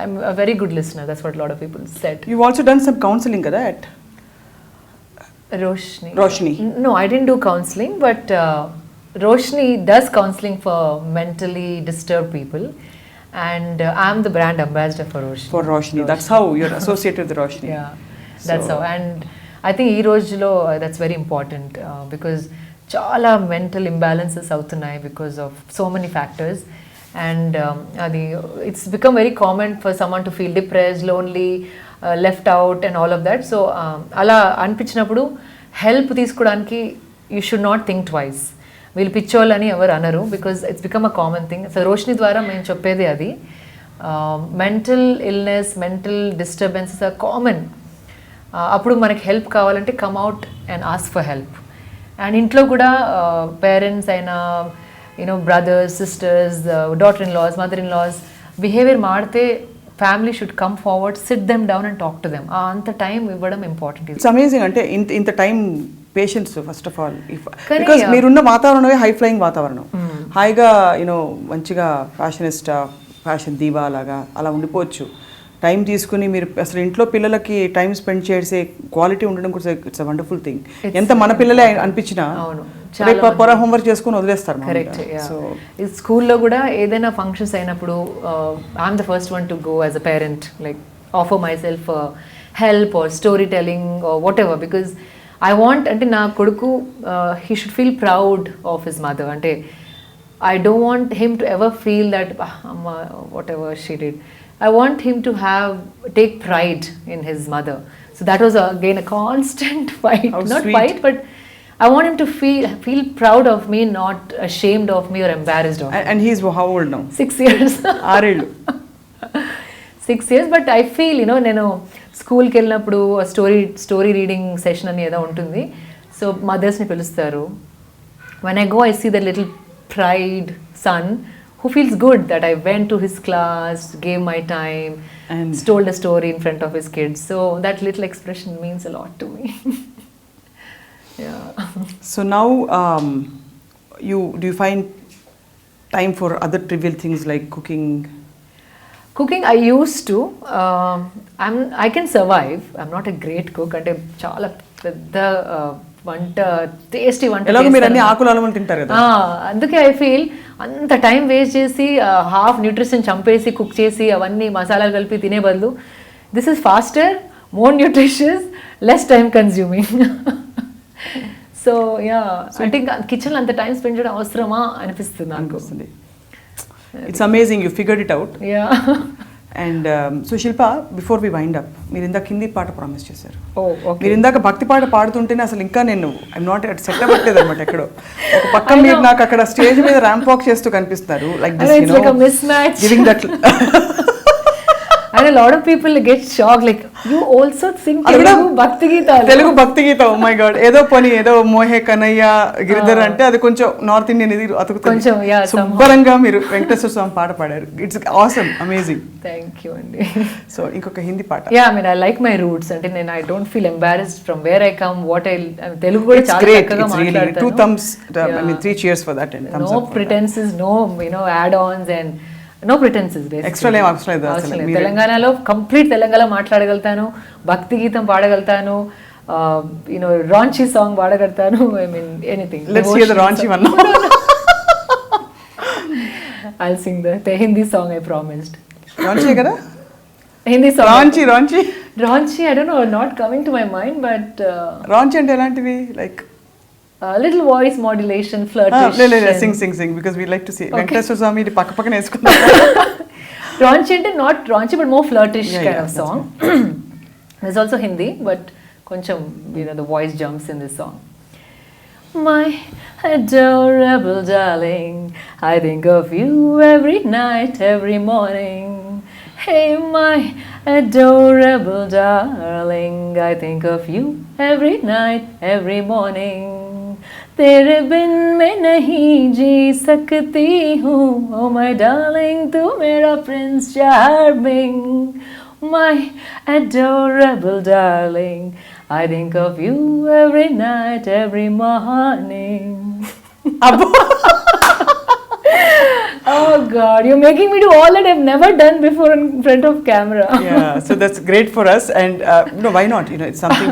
I'm a very good listener. That's what lot of people said. You also done some counselling కదా at Roshni. No, I didn't do counseling, but Roshni does counseling for mentally disturbed people, and I'm the brand ambassador for Roshni. For Roshni. That's how you're associated with Roshni. Yeah, that's how. And I think ee rojlo that's very important, because chala mental imbalances avutunnayi because of so many factors, and it's become very common for someone to feel depressed, lonely, left out and all of that. So అలా అనిపించినప్పుడు help తీసుకోవడానికి you should not think twice. వీళ్ళు పిచ్చోళ్ళని ఎవరు అనరు, because it's become a common thing. So Roshni ద్వారా మేము చెప్పేది అది, mental illness, mental disturbances are common. అప్పుడు మనకి హెల్ప్ కావాలంటే come out and ask for help. And ఇంట్లో కూడా పేరెంట్స్ అయినా, brothers, sisters, daughter in law, mother in law behaviour మాడితే family should come forward, sit them down and talk to them. అంత time ఇవ్వడం important. It's amazing. అంటే ఇంత time patience first of all, because మీరున్న వాతావరణమే high flying వాతావరణం. హాయిగా మంచిగా ఫ్యాషన్ దీవా లాగా అలా ఉండిపోవచ్చు. టైం తీసుకుని మీరు అసలు ఇంట్లో పిల్లలకి టైం స్పెండ్ చేసే క్వాలిటీ ఉండడం కూడా ఇట్స్ అ వండర్ఫుల్ థింగ్. ఎంత మన పిల్లలే అనిపించినా పొర హోంవర్క్ చేసుకుని వదిలేస్తారు. కరెక్ట్. సో స్కూల్లో కూడా ఏదైనా ఫంక్షన్స్ అయినప్పుడు I'm the first one to go as a parent, like offer myself help or storytelling or whatever, because I want, అంటే నా కొడుకు he should feel proud of his mother. అంటే I don't want him to ever feel that whatever she did. I want him to take pride in his mother. So that was again a constant fight. How not sweet. Fight, but I want him to feel proud of me, not ashamed of me or embarrassed of me. And he's how old now? 6 years. 6 years, but I feel, నేను స్కూల్కి వెళ్ళినప్పుడు story reading session అని ఏదో ఉంటుంది. So మదర్స్ని పిలుస్తారు. When I go, I see the little pride son who feels good that I went to his class, gave my time, and told a story in front of his kids. So that little expression means a lot to me. Yeah. So now, do you find time for other trivial things like cooking? Cooking I used to. I can survive. I'm not a great cook. అంటే చాలా పెద్ద వంట, tasty వంట. ఎలాగో మీరు అన్ని ఆకులు అలమలు తింటారు కదా, అందుకే ఐ ఫీల్ అంత టైం వేస్ట్ చేసి హాఫ్ న్యూట్రిషన్ చంపేసి కుక్ చేసి అవన్నీ మసాలాలు కలిపి తినే బదులు this is faster, more nutritious, less time consuming. So yeah, అంటే ఇంకా కిచెన్లో అంత టైం స్పెండ్ చేయడం అవసరమా అనిపిస్తుంది నాకు. It's amazing you figured it out. Yeah. And so Shilpa, before we wind up, మీరు ఇందాక హిందీ పాట ప్రామిస్ చేశారు. మీరు మీరు ఇందాక భక్తి పాట పాడుతుంటేనే అసలు ఇంకా నేను ఐఎమ్ నాట్ సెట్ అవ్వట్లేదు అనమాట. ఎక్కడో ఒక పక్క మీరు నాకు అక్కడ స్టేజ్ మీద ర్యాంప్ వాక్ చేస్తూ కనిపిస్తున్నారు, like giving that. And a lot of people get shocked, like you also sing Telugu bhakti geetalu. Telugu bhakti geeta, oh my god, ఏదో పని ఏదో మోహే కనయ్య గిరిధర్ అంటే అది కొంచెం నార్త్ ఇండియన్ ఇది అతుకుతుంది. శుభ్రంగా మీరు వెంకటేశ్వర స్వామి పాట పాడారు. It's awesome, amazing. Thank you అండి. సో ఇంకొక హిందీ పాట. Yeah, I mean I like my roots. అంటే నేను I don't feel embarrassed from where I come, what I Telugu కూడా చాలా చక్కగా మాట్లాడతాను. 2 thumbs, I mean 3 cheers for that. No pretenses, no add-ons, and no pretences. Extra ఏం అవసరం లేదు అసలు. మీరే- తెలంగాణలో కంప్లీట్ తెలంగాణ మాట్లాడగలుగుతాను, భక్తి గీతం పాడగలుగుతాను, యూనో రాంచీ సాంగ్ పాడగలుగుతాను. I mean anything. Let's hear the raunchy one now. I'll sing the Hindi song I promised. Raunchy కదా? Hindi song. Raunchy. Raunchy, I don't know, not coming to my mind, but Raunchy అంటే ఎలాంటివి? Like little voice modulation, flirtation. sing because we like to see. Venkateswara Swami ఇది పక్కన వేసుకుందాం. Raunchy అంటే not raunchy, but more flirtish Yeah, kind yeah, of that's song. There's also Hindi, but koncham, the voice jumps in this song. My adorable darling, I think of you every night, every morning. Hey, my adorable darling, I think of you every night, every morning. तेरे बिन मैं नहीं जी सकती हूँ, oh my darling, तू मेरा prince charming. My adorable darling, I think of you every night, every morning. Oh God, you're making me do all that I've never done before in front of camera. Yeah, so that's great for us, and why not? It's something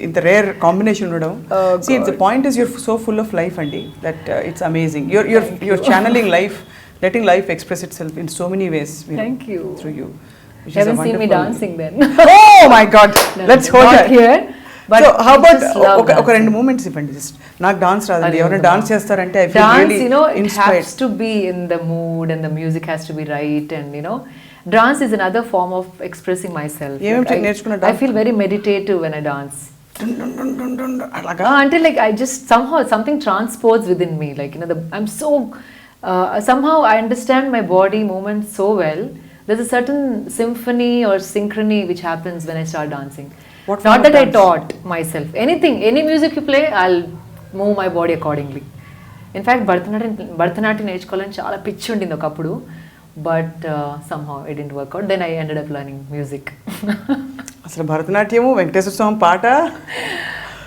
in the rare combination. Oh, See, God. the point is you're so full of life, Andy, that it's amazing. You're channeling life, letting life express itself in so many ways. Thank you. Through you. Which You is a haven't seen me wonderful- dancing then. Oh my God! Let's hold Not that. here. But So how I about just love ఒక dancing. రెండు moments ఇవ్వండి. Just నాకు dance రాదండి, అదే ఎవరైనా కదా. Dance చేస్తారంటే I feel Dance, really it inspired. has to be in the mood and the music has to be right, and dance is another form of expressing myself. ఏమేమి నేర్చుకున్న I feel very meditative when I dance. అలాగా Until I just somehow something transports within me, I'm so somehow I understand my body movement so well. There's a certain symphony or synchrony which happens when I start dancing. What Not form of that I dance? taught myself. Any music you play, I'll move my body accordingly. In fact, Bharatanatyam నేర్చుకోవాలని చాలా పిచ్చి ఉండింది ఒకప్పుడు, but somehow it didn't work out. Then I ended up learning music. అసలు భరతనాట్యము వెంకటేశ్వర స్వామి పాట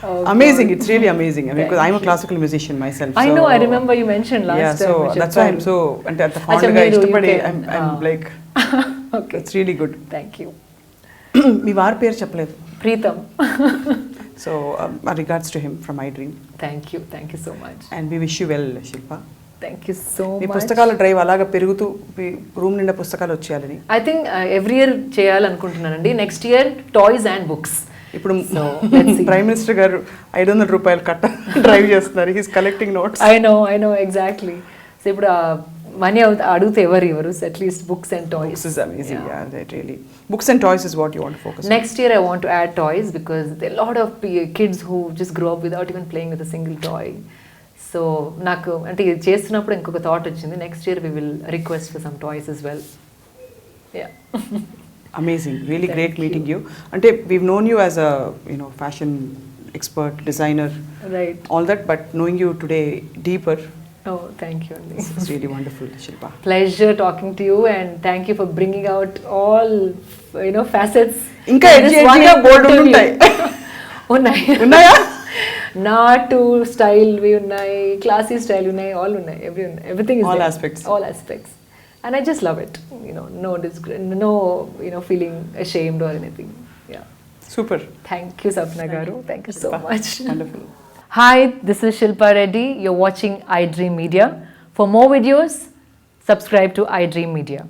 Oh, amazing. God. It's really amazing because I'm a you. classical musician myself. I so- know, I remember you mentioned last yeah, time. so which is that's why I'm fun. so అంటే అంత Acha, fond గా మీరు ఇష్టపడి you can, I'm like Okay, it's really good. thank you. మీ వారి పేరు చెప్పలేదు. Preetham. So our regards to him from iDream, Thank you so much. and we wish you well, Shilpa. Thank you so మీ much. పుస్తకాల drive అలాగా పెరుగుతూ room నిండా పుస్తకాలు వచ్చేయాలని. I think every year చేయాలనుకుంటున్నానండి. Next year toys and books. ఇప్పుడు So, let's see. Prime minister గారు 500 రూపాయలు కట్ట డ్రైవ్ చేస్తున్నారు. He's collecting notes. I know exactly. So ఇప్పుడు మనీ అడిగితే ఎవరు at least books and toys. Books is amazing. Yeah, that really. Books and toys is what you want to focus on. Next year I want to add toys because there are a lot of kids who just grow up without even playing with a single toy. So నాకు అంటే ఇది చేస్తున్నప్పుడు ఇంకొక thought వచ్చింది. Next year we will request for some toys as well. Yeah. Amazing. Really Thank great you. meeting you. Ante we've known you as a fashion expert, designer, Right. all that, but knowing you today deeper, Oh, thank you, Andy. it's really wonderful, Shilpa. Pleasure talking to you, and thank you for bringing out all facets. ఇంకా in this edgy one గా bold interview. ఉంటాయి. ఉన్నాయి. ఉన్నాయా? నాటు style వి ఉన్నాయి, classy style ఉన్నాయి, all ఉన్నాయి, everything is All there. aspects. All aspects. And I just love it. No feeling ashamed or anything. Yeah. Super. Thank you, Swapna garu. Thank you so Shilpa. much. Wonderful. Hi, this is Shilpa Reddy. You're watching iDream Media. For more videos, subscribe to iDream Media.